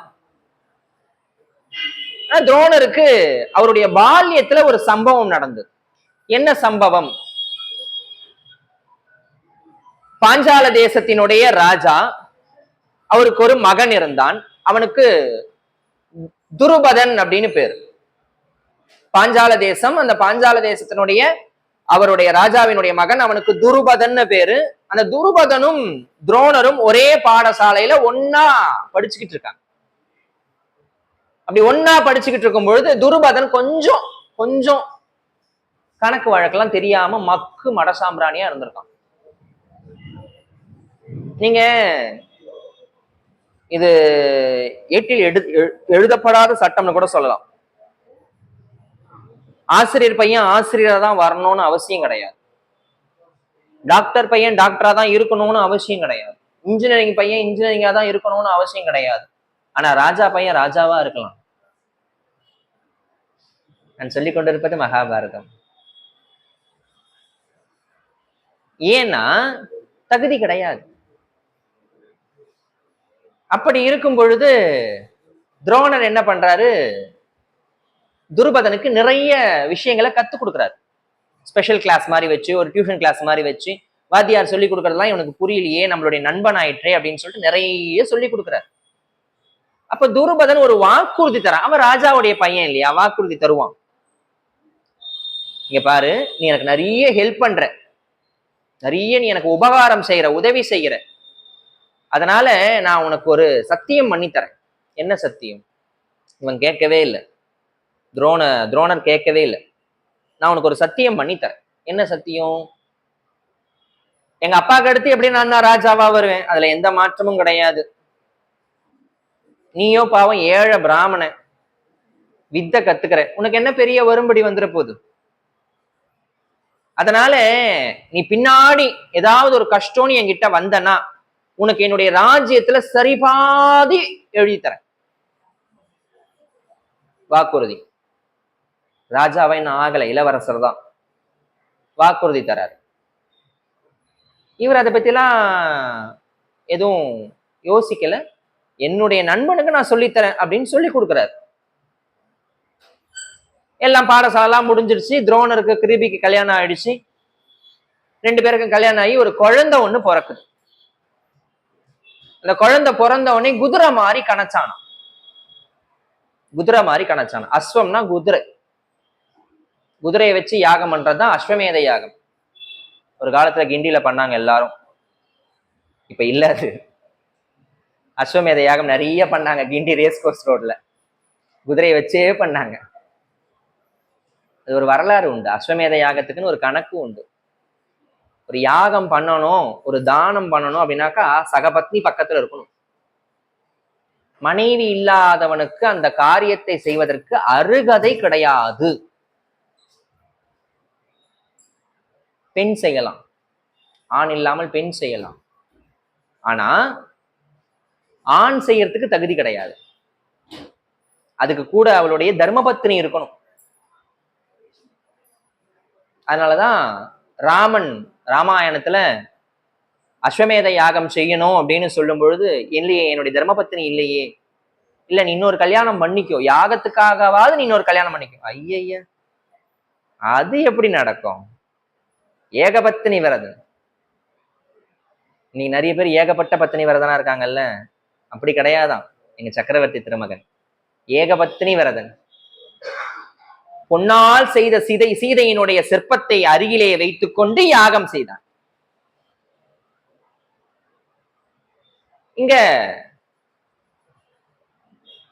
துரோணருக்கு அவருடைய பால்யத்துல ஒரு சம்பவம் நடந்தது. என்ன சம்பவம்? பாஞ்சால தேசத்தினுடைய ராஜா, அவருக்கு ஒரு மகன் இருந்தான். அவனுக்கு துருபதன் அப்படின்னு பேரு. பாஞ்சால தேசம், அந்த பாஞ்சால தேசத்தினுடைய அவருடைய ராஜாவினுடைய மகன், அவனுக்கு துருபதன் பேரு. அந்த துருபதனும் துரோணரும் ஒரே பாடசாலையில ஒன்னா படிச்சுக்கிட்டு இருக்காங்க. அப்படி ஒன்னா படிச்சுக்கிட்டு இருக்கும் பொழுது துருபதன் கொஞ்சம் கொஞ்சம் கணக்கு வழக்கெல்லாம் தெரியாம மக்கு மடசாம்பிராணியா இருந்திருக்கான். நீங்க இது ஏட்டில் எழுதப்படாத சட்டம்னு கூட சொல்லலாம். ஆசிரியர் பையன் ஆசிரியரா தான் வரணும்னு அவசியம் கிடையாது. டாக்டர் பையன் டாக்டரா தான் இருக்கணும்னு அவசியம் கிடையாது. இன்ஜினியரிங் பையன் இன்ஜினியரிங்கா தான் இருக்கணும்னு அவசியம் கிடையாது. ஆனா ராஜா பையன் ராஜாவா இருக்கலாம். நான் சொல்லிக் கொண்டிருப்பது மகாபாரதம். ஏன்னா தகுதி கிடையாது. அப்படி இருக்கும் பொழுது துரோணர் என்ன பண்றாரு, துருபதனுக்கு நிறைய விஷயங்களை கத்துக் கொடுக்குறாரு. ஸ்பெஷல் கிளாஸ் மாதிரி வச்சு, ஒரு டியூஷன் கிளாஸ் மாதிரி வச்சு, வாத்தியார் சொல்லி கொடுக்கறதுலாம் இவனுக்கு புரியலையே, நம்மளுடைய நண்பன் ஆயிற்றே அப்படின்னு சொல்லிட்டு நிறைய சொல்லி கொடுக்குறாரு. அப்ப துருபதன் ஒரு வாக்குறுதி தரான். அவன் ராஜாவுடைய பையன் இல்லையா, வாக்குறுதி தருவான். இங்க பாரு, நீ எனக்கு நிறைய ஹெல்ப் பண்ற, நிறைய நீ எனக்கு உபகாரம் செய்யற, உதவி செய்யற, அதனால நான் உனக்கு ஒரு சத்தியம் பண்ணி தரேன். என்ன சத்தியம்? இவன் கேட்கவே இல்லை. துரோணர் கேட்கவே இல்லை. நான் உனக்கு ஒரு சத்தியம் பண்ணி தரேன். என்ன சத்தியம்? எங்க அப்பாவுக்கு அடுத்து எப்படி நான் தான் ராஜாவா வருவேன், அதுல எந்த மாற்றமும் கிடையாது. நீயோ பாவம் ஏழை பிராமண, வித்தை கத்துக்கிற, உனக்கு என்ன பெரிய வரும்படி வந்துட போகுது. அதனால நீ பின்னாடி ஏதாவது ஒரு கஷ்டம்னு என்கிட்ட வந்தனா, உனக்கு என்னுடைய ராஜ்யத்துல சரிபாதி எழுதி தரேன். வாக்குறுதி. ராஜாவை இன்னும் ஆகல, இளவரசர் தான். வாக்குறுதி தராரு. இவர் அதை பத்திலாம் எதுவும் யோசிக்கல. என்னுடைய நண்பனுக்கு நான் சொல்லித்தரேன் அப்படின்னு சொல்லி கொடுக்குறாரு. எல்லாம் பாடசாலாம் முடிஞ்சிருச்சு. துரோணருக்கு கிருபிக்கு கல்யாணம் ஆயிடுச்சு. 2 பேருக்கும் கல்யாணம் ஆகி ஒரு குழந்தை ஒண்ணு பிறக்குது. அந்த குழந்தை பிறந்த உடனே குதிரை மாதிரி கணச்சானாம். குதிரை மாதிரி கணச்சானா. அஸ்வம்னா குதிரை. குதிரையை வச்சு யாகம் பண்றதுதான் அஸ்வமேத யாகம். ஒரு காலத்துல கிண்டியில பண்ணாங்க எல்லாரும், இப்ப இல்ல. அது அஸ்வமேத யாகம் நிறைய பண்ணாங்க கிண்டி ரேஸ் கோர்ஸ் ரோட்ல, குதிரையை வச்சே பண்ணாங்க. அது ஒரு வரலாறு உண்டு. அஸ்வமேத யாகத்துக்குன்னு ஒரு கணக்கு உண்டு. ஒரு யாகம் பண்ணணும், ஒரு தானம் பண்ணணும் அப்படின்னாக்கா சகபத்னி பக்கத்துல இருக்கணும். மனைவி இல்லாதவனுக்கு அந்த காரியத்தை செய்வதற்கு அருகதை கிடையாது. பெண் செய்யலாம், ஆண் இல்லாமல் பெண் செய்யலாம். ஆனா ஆண் செய்யறதுக்கு தகுதி கிடையாது. அதுக்கு கூட அவளுடைய தர்மபத்னி இருக்கணும். அதனாலதான் ராமன் ராமாயணத்துல அஸ்வமேத யாகம் செய்யணும் அப்படின்னு சொல்லும் பொழுது, இல்லையே என்னுடைய தர்மபத்னி இல்லையே, இல்ல நீ இன்னொரு கல்யாணம் பண்ணிக்கோ, யாகத்துக்காகவாது நீ இன்னொரு கல்யாணம் பண்ணிக்கோ. ஐய, அது எப்படி நடக்கும்? ஏகபத்தினி விரதன். நீ நிறைய பேர் ஏகப்பட்ட பத்தினி விரதனா இருக்காங்கல்ல, அப்படி கிடையாதான் எங்க சக்கரவர்த்தி திருமகன். ஏகபத்தினி விரதன். பொன்னால் செய்த சீதையினுடைய சிற்பத்தை அருகிலே வைத்துக் கொண்டு யாகம் செய்தான். இங்க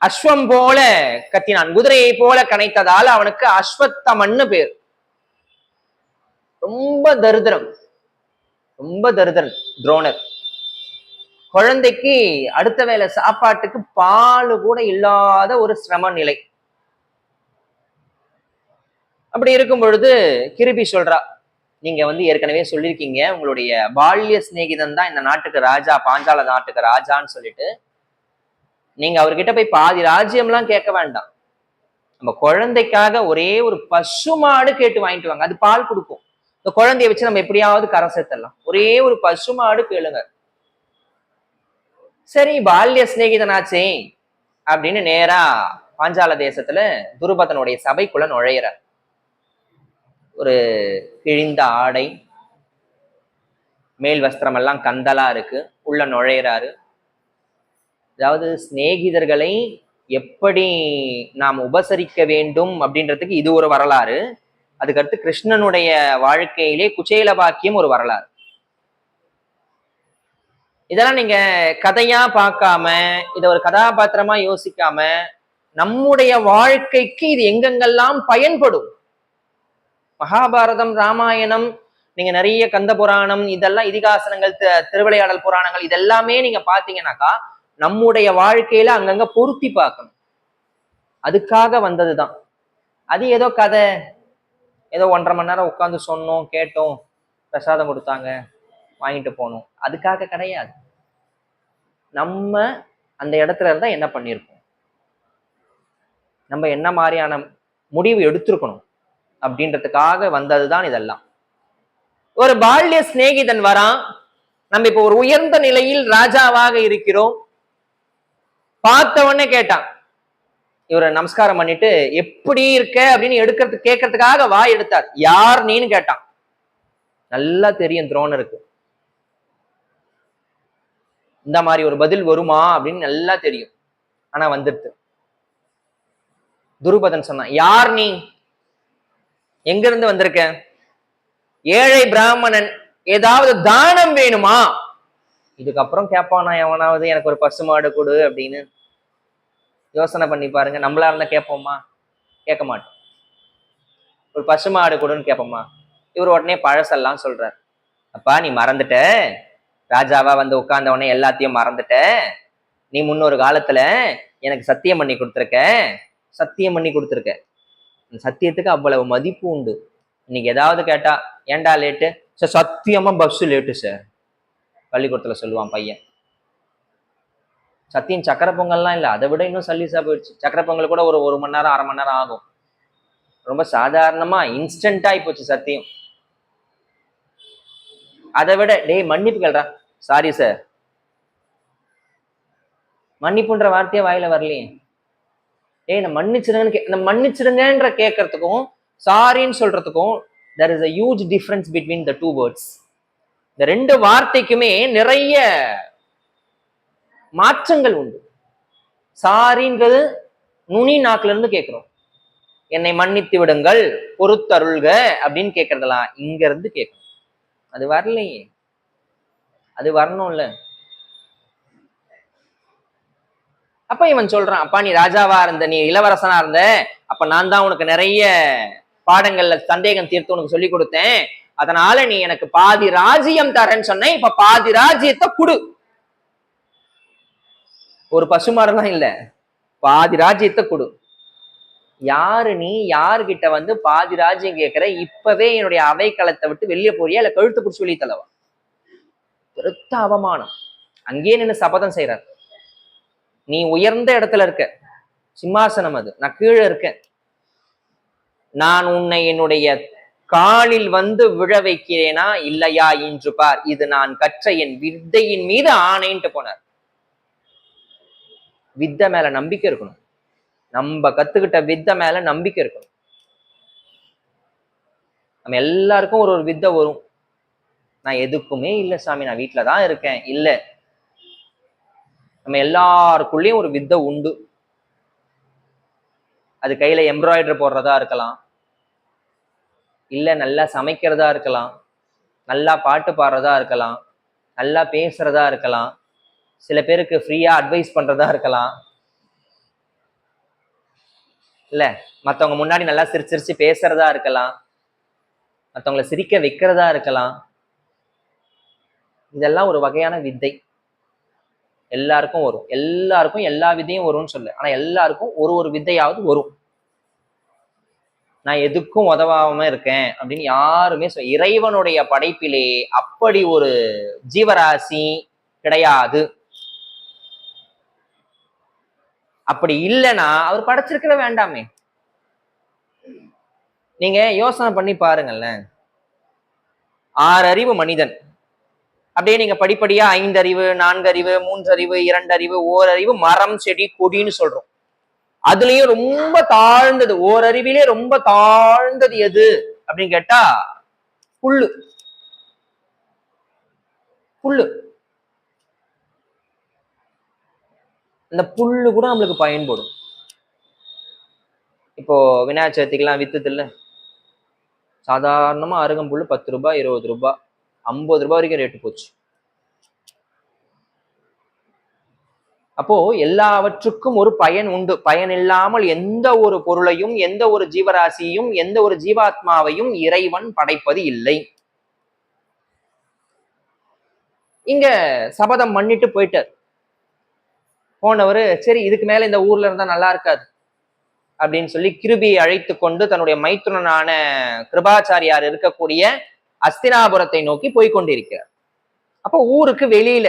அஸ்வம் போல கத்தினான், குதிரையை போல கனைத்ததால் அவனுக்கு அஸ்வத்தமன்னு பேர். ரொம்ப தரித்திரம், ரொம்ப தரித்திரன் துரோணர். குழந்தைக்கு அடுத்த வேளை சாப்பாட்டுக்கு பால் கூட இல்லாத ஒரு சிரம நிலை. அப்படி இருக்கும் பொழுது கிருபி சொல்றா, நீங்க ஏற்கனவே சொல்லியிருக்கீங்க உங்களுடைய பால்ய சிநேகிதன் தான் இந்த நாட்டுக்கு ராஜா, பாஞ்சால நாட்டுக்கு ராஜான்னு சொல்லிட்டு, நீங்க அவர்கிட்ட போய் பாதி ராஜ்யம்லாம் கேட்க வேண்டாம். நம்ம குழந்தைக்காக ஒரே ஒரு பசுமாடு கேட்டு வாங்கிட்டு வாங்க, அது பால் கொடுக்கும். இந்த குழந்தைய வச்சு நம்ம எப்படியாவது கரை சேர்த்தலாம். ஒரே ஒரு பசுமாடு கேளுங்க. சரி, பால்ய சிநேகிதனாச்சே அப்படின்னு நேரா பாஞ்சால தேசத்துல துருபதனுடைய சபைக்குள்ள நுழையிறார். ஒரு கிழிந்த ஆடை, மேல் வஸ்திரம் எல்லாம் கந்தலா இருக்கு, உள்ள நுழையிறாரு. அதாவது சிநேகிதர்களை எப்படி நாம் உபசரிக்க வேண்டும் அப்படின்றதுக்கு இது ஒரு வரலாறு. அதுக்கடுத்து கிருஷ்ணனுடைய வாழ்க்கையிலே குச்சேல பாக்கியம் ஒரு வரலாறு. இதெல்லாம் நீங்க கதையா பார்க்காம, இத ஒரு கதாபாத்திரமா யோசிக்காம, நம்முடைய வாழ்க்கைக்கு இது எங்கெங்கெல்லாம் பயன்படும். மகாபாரதம், ராமாயணம், நீங்க நிறைய கந்த புராணம், இதெல்லாம் இதிகாசனங்கள், திருவிளையாடல் புராணங்கள், இதெல்லாமே நீங்க பாத்தீங்கன்னாக்கா நம்முடைய வாழ்க்கையில அங்கங்க பொருத்தி பார்க்கணும். அதுக்காக வந்ததுதான். அது ஏதோ கதை, ஏதோ 1.5 மணி நேரம் உட்காந்து சொன்னோம், கேட்டோம், பிரசாதம் கொடுத்தாங்க, வாங்கிட்டு போனோம், அதுக்காக கிடையாது. நம்ம அந்த இடத்துல இருந்தா என்ன பண்ணிருக்கோம், நம்ம என்ன மாதிரியான முடிவு எடுத்திருக்கணும் அப்படின்றதுக்காக வந்ததுதான் இதெல்லாம். ஒரு பால்ய சிநேகிதன் வரான். நம்ம இப்ப ஒரு உயர்ந்த நிலையில் ராஜாவாக இருக்கிறோம். பார்த்தவொடனே கேட்டான், இவரை நமஸ்காரம் பண்ணிட்டு எப்படி இருக்க அப்படின்னு கேட்கறதுக்காக வாய் எடுத்தார். யார் நீன்னு கேட்டான். நல்லா தெரியும் துரோணருக்கு இந்த மாதிரி ஒரு பதில் வருமா அப்படின்னு நல்லா தெரியும். ஆனா வந்துட்டு துருபதன் சொன்னான், யார் நீ, எங்க இருந்து வந்திருக்க, ஏழை பிராமணன், ஏதாவது தானம் வேணுமா? இதுக்கப்புறம் கேட்பானா எவனாவது எனக்கு ஒரு பசுமாடு கொடு அப்படின்னு? யோசனை பண்ணி பாருங்க. நம்மளா இருந்தா கேட்போமா? கேட்க மாட்டோம். ஒரு பசுமாடு கொடுன்னு கேட்போமா? இவர் உடனே பழசெல்லாம் சொல்றார். அப்பா நீ மறந்துட்ட, ராஜாவா உட்கார்ந்த உடனே எல்லாத்தையும் மறந்துட்ட. நீ முன்னொரு காலத்துல எனக்கு சத்தியம் பண்ணி கொடுத்துருக்க, சத்தியம் பண்ணி கொடுத்துருக்க. சத்தியத்துக்கு அவ்வளவு மதிப்பு உண்டு. இன்னைக்கு ஏதாவது கேட்டா, ஏன்டா லேட்டு சார்? சத்தியமா பஸ் லேட்டு சார், பள்ளிக்கூடத்துல சொல்லுவான் பையன். சத்தியம் சக்கரை பொங்கல்லாம் இல்லை, அதை விட இன்னும் சல்லிசா போயிடுச்சு. சக்கரை பொங்கல் கூட ஒரு மணி நேரம் 1/2 மணி நேரம் ஆகும். ரொம்ப சாதாரணமா இன்ஸ்டன்டா போச்சு சத்தியம். அதை விட டேய் மன்னிப்பு கேள்றா, சாரி சார். மன்னிப்புன்ற வார்த்தையே வாயில வரலையே. டேய் நான் மன்னிச்சிடுங்கன்னு மன்னிச்சிடுங்கன்ற கேட்கறதுக்கும் சாரின்னு சொல்றதுக்கும் there is a huge difference between the two words. இந்த 2 வார்த்தைக்குமே நிறைய மாற்றங்கள் உண்டு. சாரின்றது நுனி நாக்குல இருந்து கேட்கிறோம். என்னை மன்னித்து விடுங்கள், பொறுத்தருள்க அப்படின்னு கேட்கறதெல்லாம் இங்க இருந்து கேட்கணும். அது வரலையே, அது வரணும்ல. அப்ப இவன் சொல்றான், அப்பா நீ ராஜாவா இருந்த, நீ இளவரசனா இருந்த, அப்ப நான் தான் உனக்கு நிறைய பாடங்கள்ல சந்தேகம் தீர்த்து உனக்கு சொல்லி கொடுத்தேன். அதனால நீ எனக்கு பாதி ராஜ்யம் தரேன்னு சொன்னேன். இப்ப பாதி ராஜ்யத்தை குடு. ஒரு பசுமாரெல்லாம் இல்ல, பாதி ராஜ்யத்தை கொடு. யாரு நீ, யாருகிட்ட பாதி ராஜ்யம் கேட்கிற? இப்பவே என்னுடைய அவை களத்தை விட்டு வெளியே போறியா, இல்ல கழுத்து பிடிச்சி வெளியே தள்ளவா? பெருத்த அவமானம். அங்கேயே நின்று சபதம் செய்யறார். நீ உயர்ந்த இடத்துல இருக்க, சிம்மாசனம் அது, நான் கீழே இருக்கேன். நான் உன்னை என்னுடைய காலில் விழ வைக்கிறேனா இல்லையா என்று பார். இது நான் கற்ற என் வித்தையின் மீது ஆணைன்ட்டு போனார். வித்தை மேல நம்பிக்கை இருக்கணும். நம்ம கத்துக்கிட்ட வித்தை மேல நம்பிக்கை இருக்கணும். நம்ம எல்லாருக்கும் ஒரு வித்தை வரும். நான் எதுக்குமே இல்லை சாமி, நான் வீட்டுலதான் இருக்கேன். இல்ல, நம்ம எல்லாருக்குள்ளேயும் ஒரு வித்தை உண்டு. அது கையில எம்ப்ராய்டரி போடுறதா இருக்கலாம், இல்ல நல்லா சமைக்கிறதா இருக்கலாம், நல்லா பாட்டு பாடுறதா இருக்கலாம், நல்லா பேசுறதா இருக்கலாம், சில பேருக்கு ஃப்ரீயா அட்வைஸ் பண்றதா இருக்கலாம், இல்ல மத்தவங்க முன்னாடி நல்லா சிரிச்சு சிரிச்சு பேசுறதா இருக்கலாம், மத்தவங்களை சிரிக்க வைக்கிறதா இருக்கலாம். இதெல்லாம் ஒரு வகையான வித்தை. எல்லாருக்கும் வரும், எல்லாருக்கும் எல்லா வித்தையும் வரும்னு சொல்லு, ஆனா எல்லாருக்கும் ஒரு ஒரு வித்தையாவது வரும். நான் எதுக்கும் உதவாம இருக்கேன் அப்படின்னு யாருமே இறைவனுடைய படைப்பிலே அப்படி ஒரு ஜீவராசி கிடையாது. அப்படி இல்லைன்னா அவர் படைச்சிருக்கவே வேண்டாமே. நீங்க யோசனை பண்ணி பாருங்கள்ல, 6 அறிவு மனிதன், அப்படியே நீங்க படிப்படியா 5 அறிவு, 4 அறிவு, 3 அறிவு, 2 அறிவு, ஓரறிவு, மரம் செடி கொடின்னு சொல்றோம். அதுலயும் ரொம்ப தாழ்ந்தது, ஓரறிவிலே ரொம்ப தாழ்ந்தது எது அப்படின்னு கேட்டா புல்லு. புல்லு, அந்த புல்லு கூட நம்மளுக்கு பயன்படும். இப்போ விநாயகர் சதுர்த்திக்கெல்லாம் வித்துது இல்ல, சாதாரணமா அருகம்புல்லு 10 ரூபாய், 20 ரூபாய், 50 ரூபாய் வரைக்கும் ரேட்டு போச்சு. அப்போ எல்லாவற்றுக்கும் ஒரு பயன் உண்டு. பயன் இல்லாமல் எந்த ஒரு பொருளையும், எந்த ஒரு ஜீவராசியையும், எந்த ஒரு ஜீவாத்மாவையும் இறைவன் படைப்பது இல்லை. இங்க சபதம் பண்ணிட்டு போயிட்டார். போனவரு சரி இதுக்கு மேல இந்த ஊர்ல இருந்தா நல்லா இருக்காது அப்படின்னு சொல்லி கிருபியை அழைத்து கொண்டு தன்னுடைய மைத்துனனான கிருபாச்சாரியார் இருக்கக்கூடிய அஸ்தினாபுரத்தை நோக்கி போய்கொண்டிருக்கிறார். அப்போ ஊருக்கு வெளியில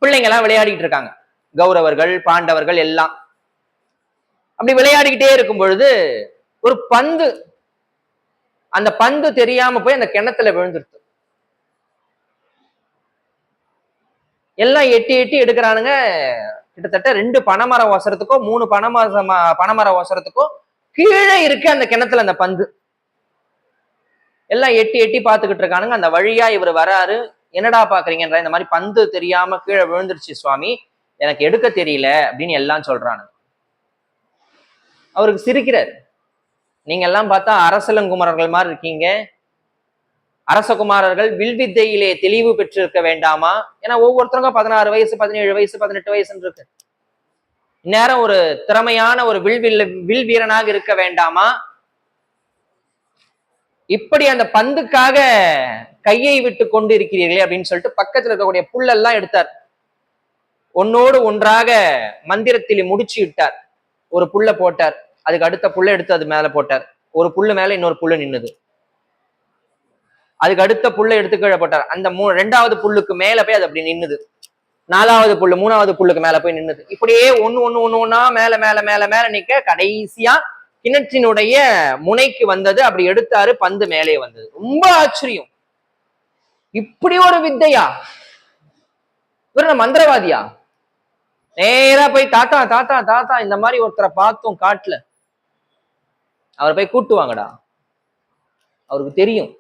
பிள்ளைங்க எல்லாம் விளையாடிட்டு இருக்காங்க, கௌரவர்கள் பாண்டவர்கள் எல்லாம். அப்படி விளையாடிக்கிட்டே இருக்கும் பொழுது ஒரு பந்து, அந்த பந்து தெரியாம போய் அந்த கிணத்துல விழுந்துருச்சு. எல்லாம் எட்டி எட்டி எடுக்கிறானுங்க. கிட்டத்தட்ட 2 பனைமர ஒசரத்துக்கோ 3 பனைமர ஒசரத்துக்கோ கீழே இருக்கு அந்த கிணத்துல அந்த பந்து. எல்லாம் எட்டி எட்டி பார்த்துக்கிட்டு இருக்கானுங்க. அந்த வழியா இவர் வராரு. என்னடா பாக்குறீங்கன்ற, இந்த மாதிரி பந்து தெரியாம கீழே விழுந்துருச்சு சுவாமி, எனக்கு எடுக்க தெரியல அப்படின்னு எல்லாம் சொல்றானு. அவருக்கு சிரிக்கிறார். நீங்க எல்லாம் பார்த்தா அரசலங்குமரர்கள் மாதிரி இருக்கீங்க, அரசகுமாரர்கள் வில்வித்தையிலே தெளிவு பெற்றிருக்க வேண்டாமா? ஏன்னா ஒவ்வொருத்தருக்கும் 16 வயசு, 17 வயசு, 18 வயசுன்னு இருக்கு. இந்நேரம் ஒரு திறமையான ஒரு வில் வீரனாக இருக்க வேண்டாமா? இப்படி அந்த பந்துக்காக கையை விட்டு கொண்டு இருக்கிறீர்களே அப்படின்னு சொல்லிட்டு பக்கத்துல இருக்கக்கூடிய புல்லெல்லாம் எடுத்தார். ஒன்னோடு ஒன்றாக மந்திரத்திலே முடிச்சு விட்டார். ஒரு புல்ல போட்டார், அதுக்கு அடுத்த புல்ல எடுத்து அது மேல போட்டார். ஒரு புல்லு மேல இன்னொரு புல்லு நின்னுது. அதுக்கு அடுத்த புல்ல எடுத்து கீழே போட்டார். அந்த 2வது புல்லுக்கு மேல போய் அது அப்படி நின்னுது. 4வது புல்லு 3வது புல்லுக்கு மேல போய் நின்னுது. இப்படியே ஒண்ணு மேல மேல மேல மேல நிக்க கடைசியா கிணற்றினுடைய முனைக்கு வந்தது. அப்படி எடுத்தாரு, பந்து மேலே வந்தது. ரொம்ப ஆச்சரியம். இப்படி ஒரு வித்தையா? இவரு மந்திரவாதியா? நேரா போய் தாத்தா தாத்தா தாத்தா இந்த மாதிரி ஒருத்தரை பார்த்தோம் காட்டுல, அவரை போய் கூட்டுவாங்கடா. அவருக்கு தெரியும்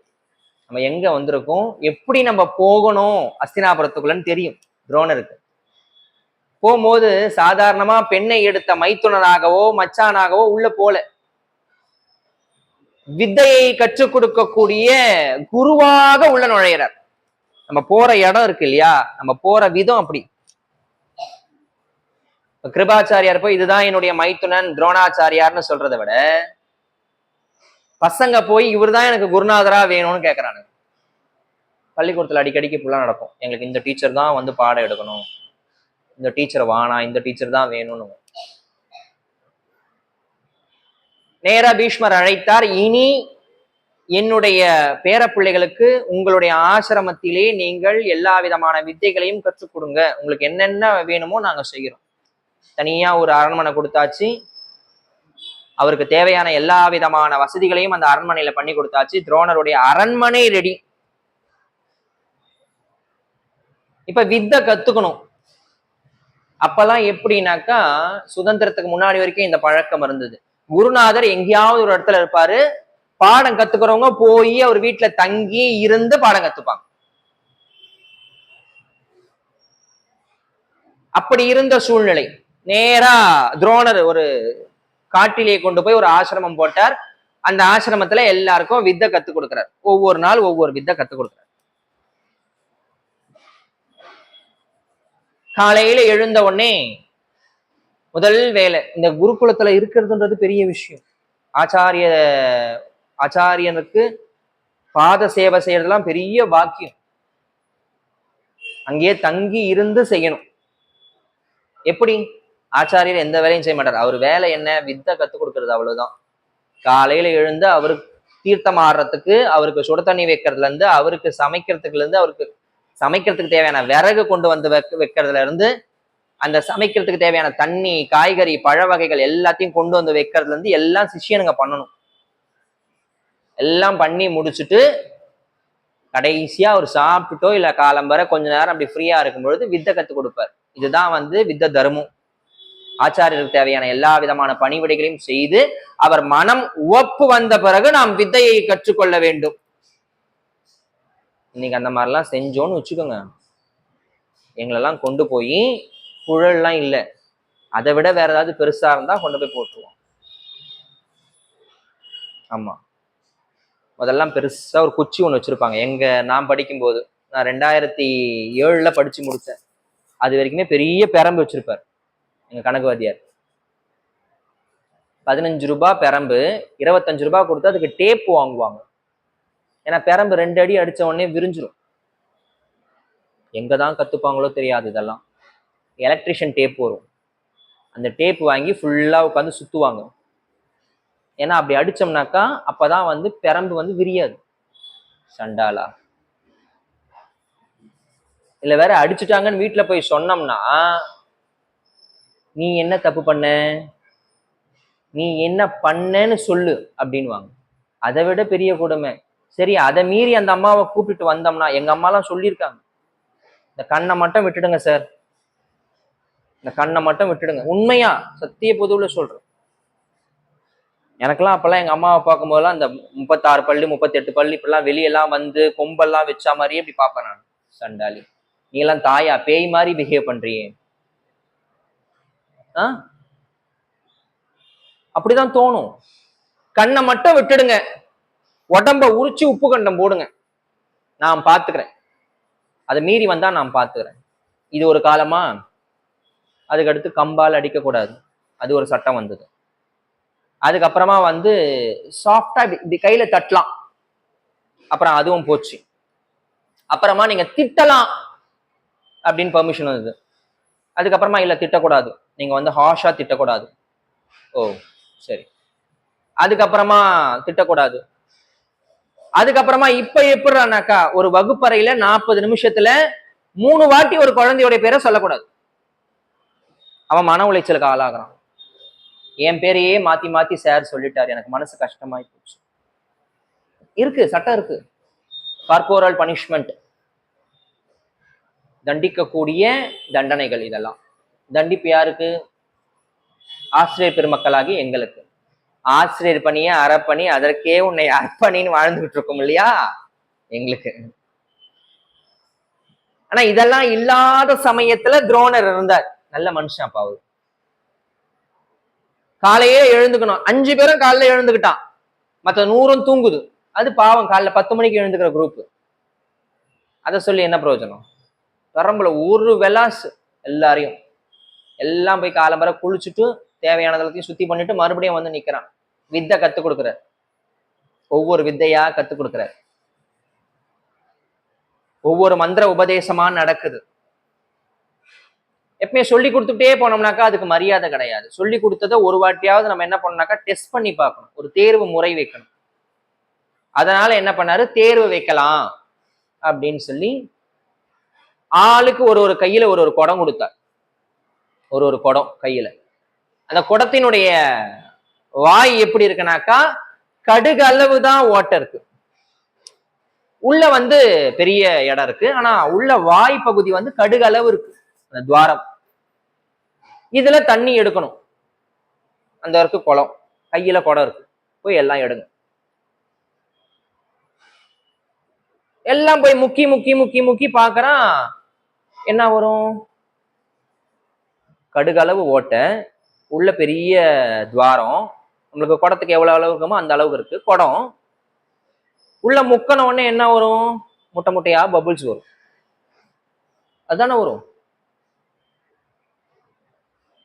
நம்ம எங்க வந்திருக்கோம், எப்படி நம்ம போகணும் அஸ்தினாபுரத்துக்குள்ளன்னு தெரியும் துரோணருக்கு. போகும்போது சாதாரணமா பெண்ணை எடுத்த மைத்துனனாகவோ மச்சானாகவோ உள்ள போல, வித்தையை கற்றுக் கொடுக்கக்கூடிய குருவாக உள்ள நுழையிறார். நம்ம போற இடம் இருக்கு இல்லையா, நம்ம போற விதம் அப்படி. கிருபாச்சாரியார் போய் இதுதான் என்னுடைய மைத்துனன் துரோணாச்சாரியார்னு சொல்றதை விட, பசங்க போய் இவர் தான் எனக்கு குருநாதரா வேணும்னு கேட்கறானுங்க. பள்ளிக்கூடத்துல அடிக்கடிக்கு இப்படிலாம் நடக்கும். எங்களுக்கு இந்த டீச்சர் தான் வந்து பாடம் எடுக்கணும், இந்த டீச்சர் வானா, இந்த டீச்சர் தான் வேணும்னு. நேரா பீஷ்மர் அழைத்தார். இனி என்னுடைய பேர பிள்ளைகளுக்கு உங்களுடைய ஆசிரமத்திலே நீங்கள் எல்லா விதமான வித்தைகளையும் கற்றுக் கொடுங்க, உங்களுக்கு என்னென்ன வேணுமோ நாங்க செய்கிறோம். தனியா ஒரு அரண்மனை கொடுத்தாச்சு, அவருக்கு தேவையான எல்லா விதமான வசதிகளையும் அந்த அரண்மனையில பண்ணி கொடுத்தாச்சு. துரோணருடைய அரண்மனை ரெடி. இப்ப வித்தை கத்துக்கணும். அப்பெல்லாம் எப்படின்னாக்கா, சுதந்திரத்துக்கு முன்னாடி வரைக்கும் இந்த பழக்கம் இருந்தது. குருநாதர் எங்கேயாவது ஒரு இடத்துல இருப்பாரு, பாடம் கத்துக்கிறவங்க போய் அவர் வீட்டுல தங்கி இருந்து பாடம் கத்துப்பாங்க. அப்படி இருந்த சூழ்நிலை. நேரா துரோணர் ஒரு காட்டிலே கொண்டு போய் ஒரு ஆசிரமம் போட்டார். அந்த ஆசிரமத்துல எல்லாருக்கும் வித்தை கத்து கொடுக்கிறார். ஒவ்வொரு நாள் ஒவ்வொரு வித்தை கத்து கொடுக்கிறார். காலையில எழுந்த உடனே முதல் வேலை இந்த குருகுலத்துல இருக்கிறதுன்றது பெரிய விஷயம். ஆச்சாரியனுக்கு பாத சேவை செய்யறதுலாம் பெரிய பாக்கியம். அங்கேயே தங்கி இருந்து செய்யணும். எப்படி? ஆச்சாரியர் எந்த வேலையும் செய்ய மாட்டார். அவர் வேலை என்ன? வித்தை கத்துக் கொடுக்கறது, அவ்வளவுதான். காலையில எழுந்து அவருக்கு தீர்த்தம் ஆடுறதுக்கு, அவருக்கு சுட தண்ணி வைக்கிறதுல இருந்து, அவருக்கு சமைக்கிறதுக்குல இருந்து, அவருக்கு சமைக்கிறதுக்கு தேவையான விறகு கொண்டு வந்து வைக்கிறதுல இருந்து, அந்த சமைக்கிறதுக்கு தேவையான தண்ணி, காய்கறி, பழ வகைகள் எல்லாத்தையும் கொண்டு வந்து வைக்கிறதுல இருந்து எல்லாம் சிஷ்யனுங்க பண்ணணும். எல்லாம் பண்ணி முடிச்சுட்டு கடைசியா அவர் சாப்பிட்டுட்டோ இல்ல காலம்பர கொஞ்ச நேரம் அப்படி ஃப்ரீயா இருக்கும் பொழுது வித்தை கத்துக் கொடுப்பார். இதுதான் வித்த தர்மம். ஆச்சாரியருக்கு தேவையான எல்லா விதமான பணிவிடைகளையும் செய்து அவர் மனம் உவப்பு வந்த பிறகு நாம் வித்தையை கற்றுக்கொள்ள வேண்டும். இன்னைக்கு அந்த மாதிரிலாம் செஞ்சோன்னு வச்சுக்கோங்க, எங்களெல்லாம் கொண்டு போய் குழல்லாம் இல்லை, அதை விட வேற ஏதாவது பெருசா இருந்தா கொண்டு போய் போட்டுருவோம். ஆமா, அதெல்லாம் பெருசா ஒரு குச்சி ஒன்று வச்சிருப்பாங்க. நான் படிக்கும்போது, நான் 2007 படிச்சு முடிச்சேன். அது வரைக்குமே பெரிய பெரம்பு வச்சிருப்பார் எங்க கணக்குவாதியார். 15 ரூபாய் பெரம்பு, 25 ரூபாய் கொடுத்து அதுக்கு டேப் வாங்குவாங்க. ஏன்னா பெரம்பு 2 அடி அடிச்ச உடனே விரிஞ்சிடும். எங்கதான் கத்துப்பாங்களோ தெரியாது. இதெல்லாம் எலக்ட்ரிஷியன் டேப் வரும், அந்த டேப் வாங்கி ஃபுல்லா உட்காந்து சுத்துவாங்க. ஏன்னா அப்படி அடிச்சோம்னாக்கா அப்பதான் பெரம்பு விரியாது. சண்டாலா. இல்ல வேற அடிச்சுட்டாங்கன்னு வீட்டுல போய் சொன்னோம்னா, நீ என்ன தப்பு பண்ண, நீ என்ன பண்ணன்னு சொல்லு அப்படின்வாங்க. அதை விட பெரிய கொடுமை. சரி, அதை மீறி அந்த அம்மாவை கூப்பிட்டுட்டு வந்தோம்னா, எங்க அம்மாலாம் சொல்லியிருக்காங்க, இந்த கண்ணை மட்டும் விட்டுடுங்க சார், இந்த கண்ணை மட்டும் விட்டுடுங்க. உண்மையா சத்திய பொதுவுல சொல்றேன். எனக்கெல்லாம் அப்பெல்லாம் எங்க அம்மாவை பார்க்கும் போதெல்லாம் இந்த 36 பல்லு 38 பல்லு இப்பெல்லாம் வெளியெல்லாம் கொம்பெல்லாம் வச்சா மாதிரியே இப்படி பார்ப்பேன் நான். சண்டாளி, நீ எல்லாம் தாயா? பேய் மாதிரி பிஹேவ் பண்றியே. அப்படிதான் தோணும். கண்ணை மட்டும் விட்டுடுங்க, உடம்ப உரிச்சு உப்பு கண்டம் போடுங்க, நான் பாத்துக்கிறேன். அதை மீறி வந்தா நான் பாத்துக்கிறேன். இது ஒரு காலமா. அதுக்கடுத்து கம்பால் அடிக்க கூடாது, அது ஒரு சட்டம் வந்தது. அதுக்கப்புறமா சாஃப்டா இப்படி கையில தட்டலாம், அப்புறம் அதுவும் போச்சு. அப்புறமா நீங்க திட்டலாம் அப்படின்னு பெர்மிஷன் வந்தது. அதுக்கப்புறமா இல்ல திட்டக்கூடாது, நீங்க ஹாஷா திட்டக்கூடாது. ஓ சரி. அதுக்கப்புறமா திட்டக்கூடாது. அதுக்கப்புறமா இப்ப எப்படினாக்கா, ஒரு வகுப்பறையில 40 நிமிஷத்துல 3 வாட்டி ஒரு குழந்தையோட பேரை சொல்லக்கூடாது. அவன் மன உளைச்சலுக்கு ஆளாகிறான். என் பேரையே மாத்தி மாத்தி சார் சொல்லிட்டாரு, எனக்கு மனசு கஷ்டமாயி போச்சு. இருக்கு, சட்டம் இருக்கு. கார்போரல் பனிஷ்மெண்ட், தண்டிக்கக்கூடிய தண்டனைகள். இதெல்லாம் தண்டிப்பு யாருக்கு? ஆசிரியர் பெருமக்களாகி எங்களுக்கு. ஆசிரியர் பணியை அறப்பணி, அதற்கே உன்னை அர்ப்பணின்னு வாழ்ந்துகிட்டு இருக்கோம் இல்லையா எங்களுக்கு. ஆனா இதெல்லாம் இல்லாத சமயத்துல துரோணர் இருந்தார். நல்ல மனுஷன். அப்ப அவரு காலையே எழுந்துக்கணும். 5 பேரும் காலைல எழுந்துக்கிட்டான், மற்ற 100 தூங்குது. அது பாவம், காலைல 10 மணிக்கு எழுந்துக்கிற குரூப். அதை சொல்லி என்ன பிரயோஜனம்? வரம்புல ஒரு வெலாஸ் எல்லாரையும் எல்லாம் போய் காலம்பர குளிச்சுட்டு தேவையானதெல்லாத்தையும் சுத்தி பண்ணிட்டு மறுபடியும் நிக்கிறான். வித்தை கத்துக் கொடுக்குற, ஒவ்வொரு வித்தையா கத்துக் கொடுக்குற, ஒவ்வொரு மந்திர உபதேசமா நடக்குது. எப்பவுமே சொல்லி கொடுத்துட்டே போனோம்னாக்கா அதுக்கு மரியாதை கிடையாது. சொல்லி கொடுத்ததை ஒரு வாட்டியாவது நம்ம என்ன பண்ணோம்னாக்கா டெஸ்ட் பண்ணி பார்க்கணும், ஒரு தேர்வு முறை வைக்கணும். அதனால என்ன பண்ணாரு, தேர்வு வைக்கலாம் அப்படின்னு சொல்லி ஆளுக்கு ஒரு கையில ஒரு குடம் கொடுத்தார். ஒரு குடம் கையில. அந்த குடத்தினுடைய வாய் எப்படி இருக்குனாக்கா, கடுகு அளவுதான் ஓட்டை இருக்கு. உள்ள பெரிய இடம் இருக்கு, ஆனா உள்ள வாய் பகுதி கடுகு அளவு இருக்கு அந்த துவாரம். இதுல தண்ணி எடுக்கணும். அந்த இருக்கு குளம், கையில குடம் இருக்கு, போய் எல்லாம் எடுங்க. எல்லாம் போய் முக்கி முக்கி முக்கி முக்கி பாக்குறான். என்ன வரும்? கடுகு அளவு ஓட்டை, உள்ள பெரிய துவாரம். நம்மளுக்கு குடத்துக்கு எவ்வளவு அளவு இருக்குமோ அந்த அளவுக்கு இருக்கு குடம். உள்ள முக்கன உடனே என்ன வரும்? முட்டை முட்டையா பபுள்ஸ் வரும். அதுதானே வரும்.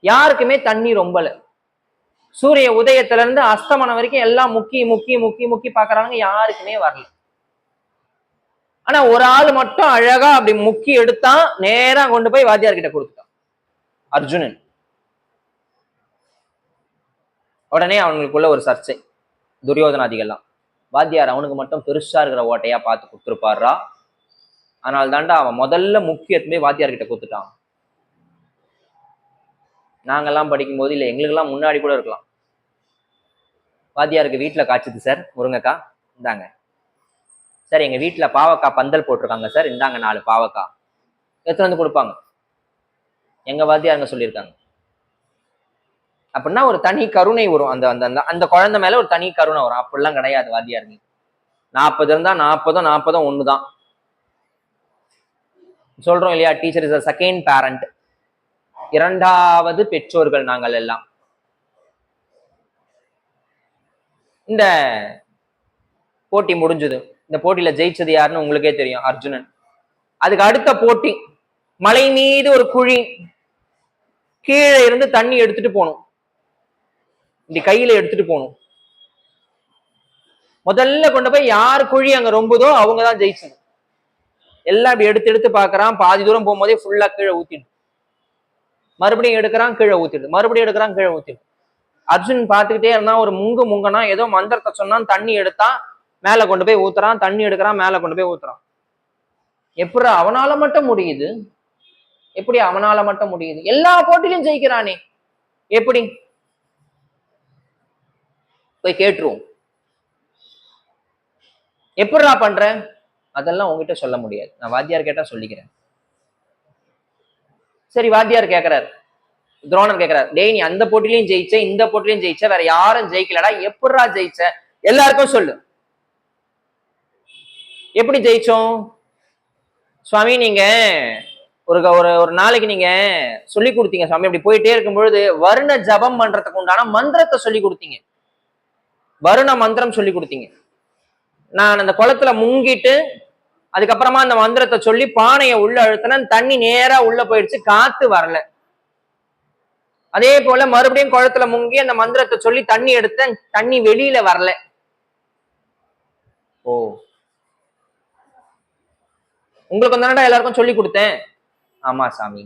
யாருக்குமே தண்ணி ரொம்பல. சூரிய உதயத்துல இருந்து அஸ்தமனம் வரைக்கும் எல்லாம் முக்கி முக்கி முக்கி முக்கி பாக்குறாங்க, யாருக்குமே வரல. ஆனா ஒரு ஆள் மட்டும் அழகா அப்படி முக்கி எடுத்தான், நேரா கொண்டு போய் வாத்தியார் கிட்ட கொடுத்துட்டான், அர்ஜுனன். உடனே அவங்களுக்குள்ள ஒரு சர்ச்சை, துரியோதனாதிகள்லாம். வாத்தியார் அவனுக்கு மட்டும் பெருசா இருக்கிற ஓட்டையா பார்த்து கொடுத்துருப்பாரா, அதனால தாண்டா அவன் முதல்ல முக்கியத்துமே வாத்தியார் கிட்ட கொடுத்துட்டான். நாங்கெல்லாம் படிக்கும் போது இல்லை, எங்களுக்கெல்லாம் முன்னாடி கூட இருக்கலாம். வாத்தியாருக்கு வீட்டுல காய்ச்சது சார் முருங்கைக்காய், இந்தாங்க சார். எங்க வீட்டுல பாவக்காய் பந்தல் போட்டிருக்காங்க சார், இந்தாங்க 4 பாவக்காய் எடுத்து வந்து கொடுப்பாங்க. எங்க வாத்தியாருங்க சொல்லியிருக்காங்க. அப்படின்னா ஒரு தனி கருணை வரும், அந்த அந்த அந்த குழந்தை மேல ஒரு தனி கருணை வரும். அப்படிலாம் கிடையாது வாத்தியாருங்க. 40 இருந்தா 40 ஒண்ணுதான் சொல்றோம் இல்லையா. டீச்சர் இஸ் செகண்ட் பேரண்ட், இரண்டாவது பெற்றோர்கள் நாங்கள் எல்லாம். இந்த போட்டி முடிஞ்சது. இந்த போட்டியில ஜெயிச்சது யாருன்னு உங்களுக்கே தெரியும், அர்ஜுனன். அதுக்கு அடுத்த போட்டி, மலை மீது ஒரு குழி, கீழே இருந்து தண்ணி எடுத்துட்டு போகணும், இப்படி கையில எடுத்துட்டு போகணும். முதல்ல கொண்டு போய் யார் குழி அங்க ரொம்புதோ அவங்கதான் ஜெயிச்சது. எல்லாம் இப்படி எடுத்து எடுத்து பாக்குறான், பாதி தூரம் போகும்போதே ஃபுல்லா கீழே ஊத்திடு, மறுபடியும் எடுக்கிறான் கீழே ஊத்திடு, மறுபடியும் எடுக்கிறான் கீழே ஊத்திடு. அர்ஜுன் பார்த்துக்கிட்டே இருந்தா, ஒரு முங்கனா ஏதோ மந்திரத்தை சொன்னான், தண்ணி எடுத்தான் மேல கொண்டு போய் ஊத்துறான், தண்ணி எடுக்கிறான் மேல கொண்டு போய் ஊத்துறான். எப்படி அவனால மட்டும் முடியுது? எப்படி அவனால மட்டும் முடியுது? எல்லா போட்டியிலும் ஜெயிக்கிறானே, எப்படி? போய் கேட்டுருவோம், எப்படிடா பண்ற? அதெல்லாம் உங்ககிட்ட சொல்ல முடியாது, நான் வாத்தியார் கேட்டா சொல்லிக்கிறேன். சரி, வாத்தியார் கேட்கிறார், துரோணர் கேட்கிறார், டேய் நீ அந்த போட்டிலையும் ஜெயிச்ச, இந்த போட்டிலையும் ஜெயிச்ச, வேற யாரும் ஜெயிக்கலடா, எப்படிடா ஜெயிச்ச? எல்லாருக்கும் சொல்லு, எப்படி ஜெயிச்சோம்? சுவாமி நீங்க ஒரு ஒரு நாளைக்கு நீங்க சொல்லி கொடுத்தீங்க சுவாமி, அப்படி போயிட்டே இருக்கும் பொழுது வருண ஜபம் பண்றதுக்கு உண்டான மந்திரத்தை சொல்லி கொடுத்தீங்க, வருண மந்திரம் சொல்லி கொடுத்தீங்க. நான் அந்த குளத்துல முங்கிட்டு அதுக்கப்புறமா அந்த மந்திரத்தை சொல்லி பானையை உள்ள அழுத்தினேன், தண்ணி நேரா உள்ள போயிடுச்சு, காத்து வரல. அதே போல மறுபடியும் குளத்துல முங்கி அந்த மந்திரத்தை சொல்லி தண்ணி எடுத்தேன், தண்ணி வெளியில வரல. ஓ, உங்களுக்கு தானடா எல்லாருக்கும் சொல்லி கொடுத்தேன். ஆமா சாமி.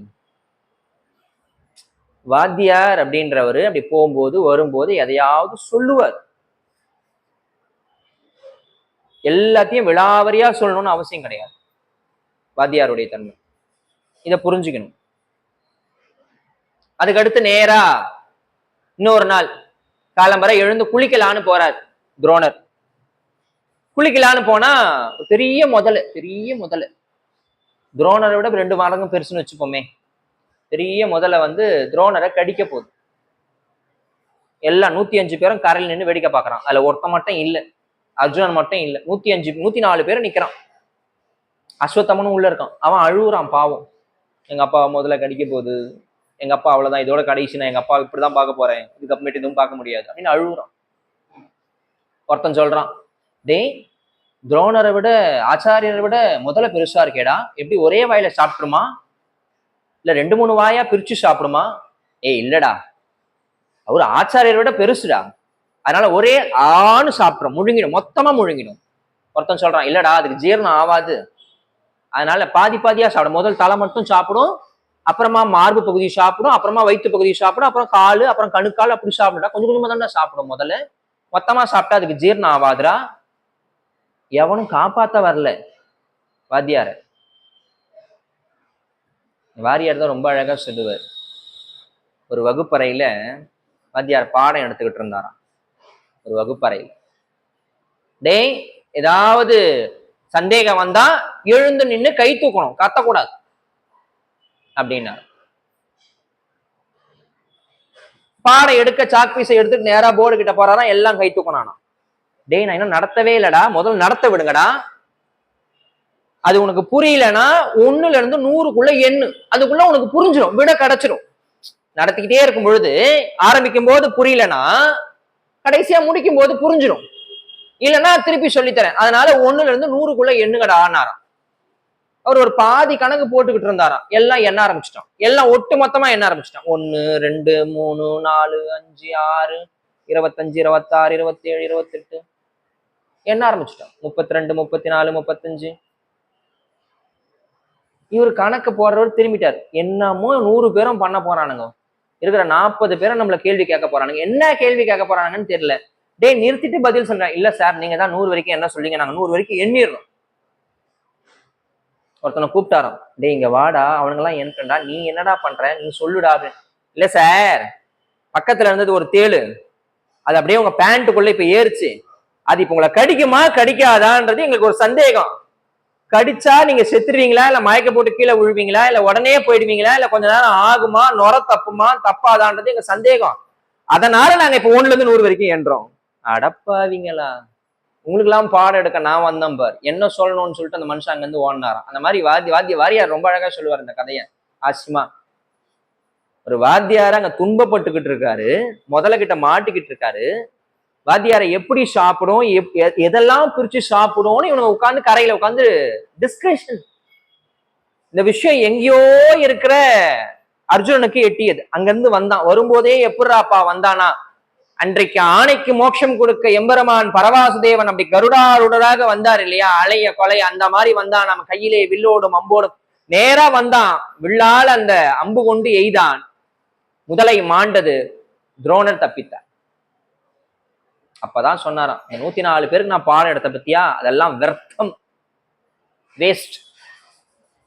வாத்தியார் அப்படின்றவரு அப்படி போகும்போது வரும்போது எதையாவது சொல்லுவார், எல்லாத்தையும் விளாவரியா சொல்லணும்னு அவசியம் கிடையாது. வாத்தியாருடைய தன்மை இதை புரிஞ்சுக்கணும். அதுக்கடுத்து நேரா இன்னொரு நாள் காலம்பரை எழுந்து குளிக்கலான்னு போறார் துரோணர். குளிக்கலான்னு போனா பெரிய முதல்ல துரோணரை விட 2 மடங்கு பெருசுன்னு வச்சுப்போமே. பெரிய முதல்ல துரோணரை கடிக்க போகுது. எல்லாம் 105 பேரும் கரையில் நின்று வேடிக்கை பார்க்கறான். அதுல ஒருத்த மட்டும் இல்லை, அர்ஜுனன் மட்டும் இல்லை, 104 பேர் நிக்கிறான். அஸ்வத்தமனும் உள்ள இருக்கான். அவன் அழுகுறான், பாவம், எங்க அப்பா முதல்ல கடிக்க போகுது, எங்க அப்பா அவ்வளவுதான், இதோட கடைசி நான் எங்க அப்பா இப்படிதான் பார்க்க போறேன், இதுக்கப்புறமேட்டு எதுவும் பார்க்க முடியாது அப்படின்னு அழுகுறான். ஒருத்தன் சொல்றான், டேய் துரோணரை விட ஆச்சாரியரை விட முதல்ல பெருசா இருக்கேடா, எப்படி ஒரே வாயில சாப்பிட்டுருமா, இல்ல 2-3 வாயா பிரிச்சு சாப்பிடுமா? இல்லடா, அவரு ஆச்சாரியரை விட பெருசுடா, அதனால ஒரே ஆணு சாப்பிடும், முழுங்கிடும், மொத்தமா முழுங்கிடும். ஒருத்தன் சொல்றான், இல்லடா அதுக்கு ஜீரணம் ஆகாது, அதனால பாதி பாதியா சாப்பிடும், முதல் தலை மட்டும் சாப்பிடும், அப்புறமா மார்பு பகுதி சாப்பிடும், அப்புறமா வயிற்று பகுதி சாப்பிடும், அப்புறம் காலு, அப்புறம் கணுக்கால், அப்படி சாப்பிடுடா, கொஞ்சம் கொஞ்சமா தானே சாப்பிடும், முதல்ல மொத்தமா சாப்பிட்டா அதுக்கு ஜீரணம் ஆகாதுடா. எவனும் காப்பாத்த வரல வாத்தியார. வாரியார் தான் ரொம்ப அழகா சொல்லுவார். ஒரு வகுப்பறையில வாத்தியார் பாடம் எடுத்துக்கிட்டு இருந்தாராம். ஒரு வகுப்பறையில், டேய் ஏதாவது சந்தேகம் வந்தா எழுந்து நின்று கை தூக்கணும், கத்தக்கூடாது அப்படின்னா. பாடம் எடுக்க சாக்பீஸை எடுத்துட்டு நேரா போர்டு கிட்ட போறாராம், எல்லாம் கை தூக்கணும். டேய் நான் இன்னும் நடத்தவே இல்லடா, முதல்ல நடத்த விடுங்கடா, அது உனக்கு புரியலன்னா 1ல இருந்து 100க்குள்ள எண்ணு, அதுக்குள்ள உனக்கு புரிஞ்சிடும், விட கிடைச்சிடும். நடத்திக்கிட்டே இருக்கும் பொழுது ஆரம்பிக்கும் போது புரியலன்னா கடைசியா முடிக்கும் போது புரிஞ்சிடும், இல்லைன்னா திருப்பி சொல்லித்தரேன், அதனால 1ல இருந்து 100க்குள்ள எண்ணுங்கடா ஆனாராம் அவர் ஒரு பாதி கணக்கு போட்டுக்கிட்டு இருந்தாராம். எல்லாம் எண்ண ஆரம்பிச்சிட்டான். எல்லாம் ஒட்டு மொத்தமா எண்ண ஆரம்பிச்சிட்டான். 1 2 3 4 5 6 25 26 27 28 எண்ண ஆரம்பிச்சிட்டான். 32 34 35. இவர் கணக்கு போடுறவர் திரும்பிட்டார். என்னமோ 100 பேரும் பண்ண போறானுங்க, இருக்கிற 40 பேரும் நம்மள கேள்வி கேட்க போறானுங்க. என்ன கேள்வி கேட்க போறானுங்கன்னு தெரியல. டேய் நிறுத்திட்டு பதில் சொல்றேன். இல்ல சார், நீங்க தான் 100 வரைக்கும் என்ன சொல்றீங்க, நாங்க 100 வரைக்கும் எண்ணிடுறோம். ஒருத்தனை கூப்பிட்டாராம். டேய் இங்க வாடா, அவனுங்கெல்லாம் என்டா, நீ என்னடா பண்ற, நீ சொல்லுடா. இல்ல சார், பக்கத்துல இருந்தது ஒரு தேளு, அது அப்படியே உங்க பேண்ட்டுக்குள்ள இப்ப ஏறிச்சு, அது இப்ப உங்களை கடிக்குமா கடிக்காதான்றது எங்களுக்கு ஒரு சந்தேகம். கடிச்சா நீங்க செத்துருவீங்களா, இல்ல மயக்க போட்டு கீழே விழுவீங்களா, இல்ல உடனே போயிடுவீங்களா, இல்ல கொஞ்ச நேரம் ஆகுமா, நுர தப்புமா தப்பாதான்றது எங்க சந்தேகம். அதனால நாங்க இப்ப 1ல இருந்து 100 வரைக்கும் என்றோம். அடப்பாவீங்களா, உங்களுக்கு எல்லாம் பாடம் எடுக்க நான் வந்தேன் பார், என்ன சொல்லணும்னு சொல்லிட்டு அந்த மனுஷன் அங்க இருந்து ஓடினாராம். அந்த மாதிரி வாத்தியார் ரொம்ப அழகா சொல்லுவார் இந்த கதைய. ஆசிமா ஒரு வாத்தியார் அங்க துன்பப்பட்டுக்கிட்டு இருக்காரு, முதல்ல கிட்ட மாட்டிக்கிட்டு இருக்காரு. வாத்தியாரை எப்படி சாப்பிடும், எதெல்லாம் பிரிச்சு சாப்பிடும்னு இவனுங்க உட்காந்து கரையில உட்காந்து டிஸ்கஷன். இந்த விஷயம் எங்கேயோ இருக்கிற அர்ஜுனனுக்கு எட்டியது. அங்கிருந்து வந்தான். வரும்போதே எப்படாப்பா வந்தானா, அன்றைக்கு ஆணைக்கு மோட்சம் கொடுக்க எம்பெருமான் பரவாசுதேவன் அப்படி கருடாருடராக வந்தார் இல்லையா, அலைய கொலை அந்த மாதிரி வந்தான். நம்ம கையிலே வில்லோடும் அம்போடும் நேரா வந்தான். வில்லால் அந்த அம்பு கொண்டு எய்தான். முதலை மாண்டது, துரோணர் தப்பித்தார். அப்பதான் சொன்னாராம், 104 பேருக்கு நான் பாடம் எடுத்த பத்தியா, அதெல்லாம் வியர்த்தம், வேஸ்ட்.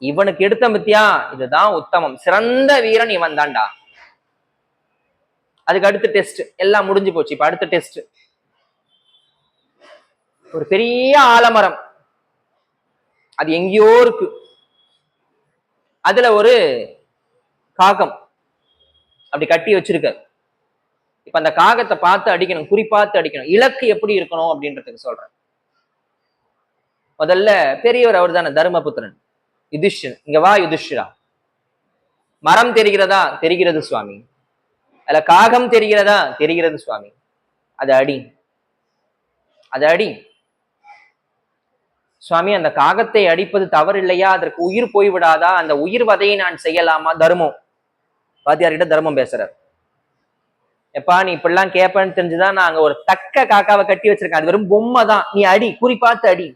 இவனுக்கு எடுத்த பத்தியா, இதுதான் உத்தமம், சிறந்த வீரன் இவன் தான்டா. அதுக்கு அடுத்த டெஸ்ட் எல்லாம் முடிஞ்சு போச்சு. இப்ப அடுத்த டெஸ்ட் ஒரு பெரிய ஆலமரம், அது எங்கேயோ இருக்கு. அதுல ஒரு காகம் அப்படி கட்டி வச்சிருக்க. இப்ப அந்த காகத்தை பார்த்து அடிக்கணும், குறிப்பாத்து அடிக்கணும். இலக்கு எப்படி இருக்கணும் அப்படின்றதுக்கு சொல்றேன். முதல்ல பெரியவர் அவர் தானே, தர்மபுத்திரன் யுதிஷ்டிரன். இங்க வா யுதிஷ்டிரா, மரம் தெரிகிறதா, தெரிகிறது சுவாமி. அதுல காகம் தெரிகிறதா, தெரிகிறது சுவாமி. அது அடி, அது அடி சுவாமி. அந்த காகத்தை அடிப்பது தவறு இல்லையா, அதற்கு உயிர் போய்விடாதா, அந்த உயிர் வதையை நான் செய்யலாமா? தர்மம், வாத்தியார்கிட்ட தர்மம் பேசுறார். எப்பா நீ இப்படிலாம் கேட்பேன்னு தெரிஞ்சுதான் நான் அங்க ஒரு தக்க காக்காவை கட்டி வச்சிருக்கேன், அது வெறும் பொம்மை தான், நீ அடி, குறிப்பாத்து அடி.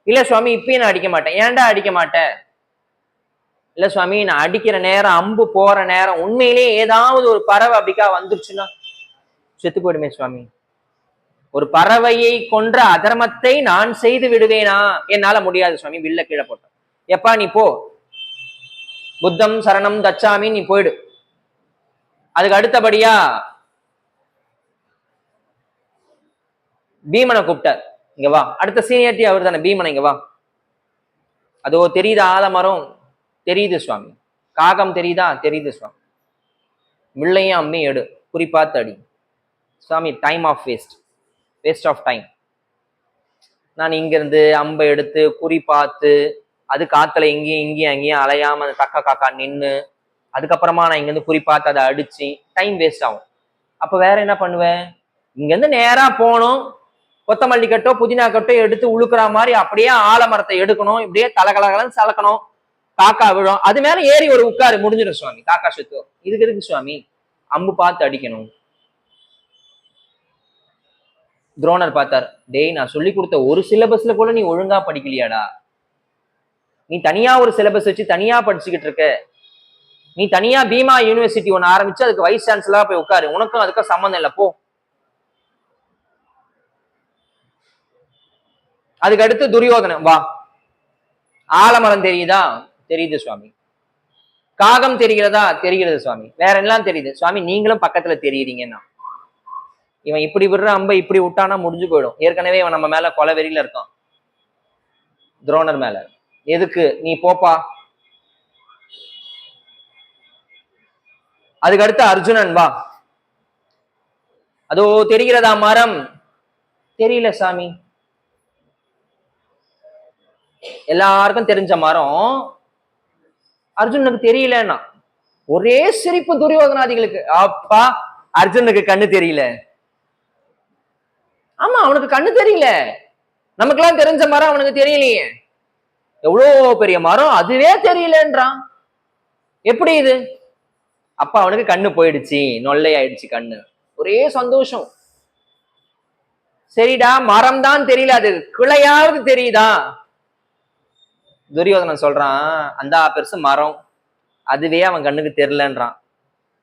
இல்ல சுவாமி இப்பயும் நான் அடிக்க மாட்டேன். ஏன்டா அடிக்க மாட்டேன்? இல்ல சுவாமி, நான் அடிக்கிற நேரம், அம்பு போற நேரம் உண்மையிலே ஏதாவது ஒரு பறவை அப்படிக்கா வந்துருச்சுன்னா செத்து போயிடுமே சுவாமி. ஒரு பறவையை கொன்ற அதர்மத்தை நான் செய்து விடுவேனா? என்னால முடியாது சுவாமி. வில்ல கீழே போட்டேன். எப்பா நீ போ, புத்தம் சரணம் தச்சாமி, நீ போயிடு. அதுக்கு அடுத்தபடியா பீமனை கூப்பிட்டார். இங்க வா, அடுத்த சீனியாரிட்டி அவர் தானே பீமனை, இங்க வா. அதோ தெரியுதா ஆலமரம்? தெரியுது சுவாமி. காகம் தெரியுதா? தெரியுது சுவாமி. வில்லையும் அம்மையும் எடு, குறிப்பாத்து அடி. சுவாமி time of waste, waste of time. நான் இங்கிருந்து அம்பை எடுத்து குறி பார்த்து, அது காத்துல இங்கேயும் அங்கேயும் அலையாம அந்த தக்க காக்கா நின்று, அதுக்கப்புறமா நான் இங்கிருந்து குறி பார்த்து அதை அடிச்சு டைம் வேஸ்ட் ஆகும். அப்ப வேற என்ன பண்ணுவேன்? இங்கிருந்து நேரா போகணும், கொத்தமல்லி கட்டோ புதினா கட்டோ எடுத்து உழுக்குற மாதிரி அப்படியே ஆலமரத்தை எடுக்கணும், இப்படியே தலகலகலன்னு சலக்கணும், காக்கா விழும், அது மேல ஏறி ஒரு உட்காரு, முடிஞ்சிடும் சுவாமி. காக்கா சுத்து. இதுக்கு எதுக்கு சுவாமி அம்பு பார்த்து அடிக்கணும்? துரோணர் பார்த்தார். டேய் நான் சொல்லி கொடுத்த ஒரு சிலபஸ்ல கூட நீ ஒழுங்கா படிக்கலையாடா, நீ தனியா ஒரு சிலபஸ் வச்சு தனியா படிச்சுக்கிட்டு இருக்க, நீ தனியா பீமா யூனிவர்சிட்டி ஒன்னு ஆரம்பிச்சு அதுக்கு வைஸ் சான்சலரா போய் உட்காரு, உனக்கும் அதுக்கும் சம்மந்தம் இல்லை, போ. அதுக்கு அடுத்து துரியோதனன், வா. ஆலமரம் தெரியுதா? தெரியுது சுவாமி. காகம் தெரிகிறதா? தெரிகிறது சுவாமி. வேற எல்லாம் தெரியுது சுவாமி, நீங்களும் பக்கத்துல தெரியுறீங்கன்னா. இவன் இப்படி விடுற அம்பை இப்படி விட்டானா முடிஞ்சு போயிடும். ஏற்கனவே இவன் நம்ம மேல கொலை வெறியில இருக்கான், துரோணர் மேல. எதுக்கு? நீ போப்பா. அதுக்கு அடுத்து அர்ஜுனன், வா. அதோ தெரிகிறதா மரம்? தெரியல சாமி. எல்லாருக்கும் தெரிஞ்ச மரம் அர்ஜுனுக்கு தெரியலன்னா ஒரே சிரிப்பு துரியோதனாதிகளுக்கு. அப்பா அர்ஜுனுக்கு கண்ணு தெரியல. ஆமா அவனுக்கு கண்ணு தெரியல, நமக்கெல்லாம் தெரிஞ்ச மரம் அவனுக்கு தெரியலையே. எவ்வளோ பெரிய மரம் அதுவே தெரியலன்றான். எப்படி இது? அப்ப அவனுக்கு கண்ணு போயிடுச்சு, நொல்லை ஆயிடுச்சு கண்ணு. ஒரே சந்தோஷம். சரிடா, மரம் தான் தெரியல, அது கிளையாவது தெரியுதா? துரியோதனன் சொல்றான், அந்த பெருசு மரம், அதுவே அவன் கண்ணுக்கு தெரியலன்றான்.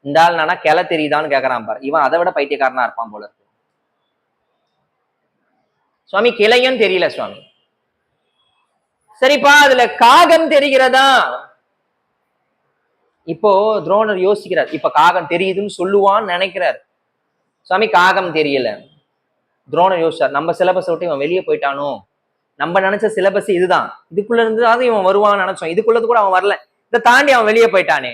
இந்த ஆள் நானா கிளை தெரியுதான்னு கேக்குறான் பாரு. இவன் அதை விட பைத்தியக்காரனா இருப்பான் போல. சுவாமி கிளையும் தெரியல சுவாமி. சரிப்பா, அதுல காகம் தெரிகிறதா? இப்போ துரோணர் யோசிக்கிறார், இப்ப காகம் தெரியுதுன்னு சொல்லுவான்னு நினைக்கிறார். சுவாமி காகம் தெரியல. துரோணர் யோசிச்சார், நம்ம சிலபஸ் விட்டு இவன் வெளியே போயிட்டானோ, நம்ம நினைச்ச சிலபஸ் இதுதான், இதுக்குள்ள இருந்து இவன் வருவான்னு நினைச்சோம், இதுக்குள்ளது கூட அவன் வரல, இதை தாண்டி அவன் வெளியே போயிட்டானே,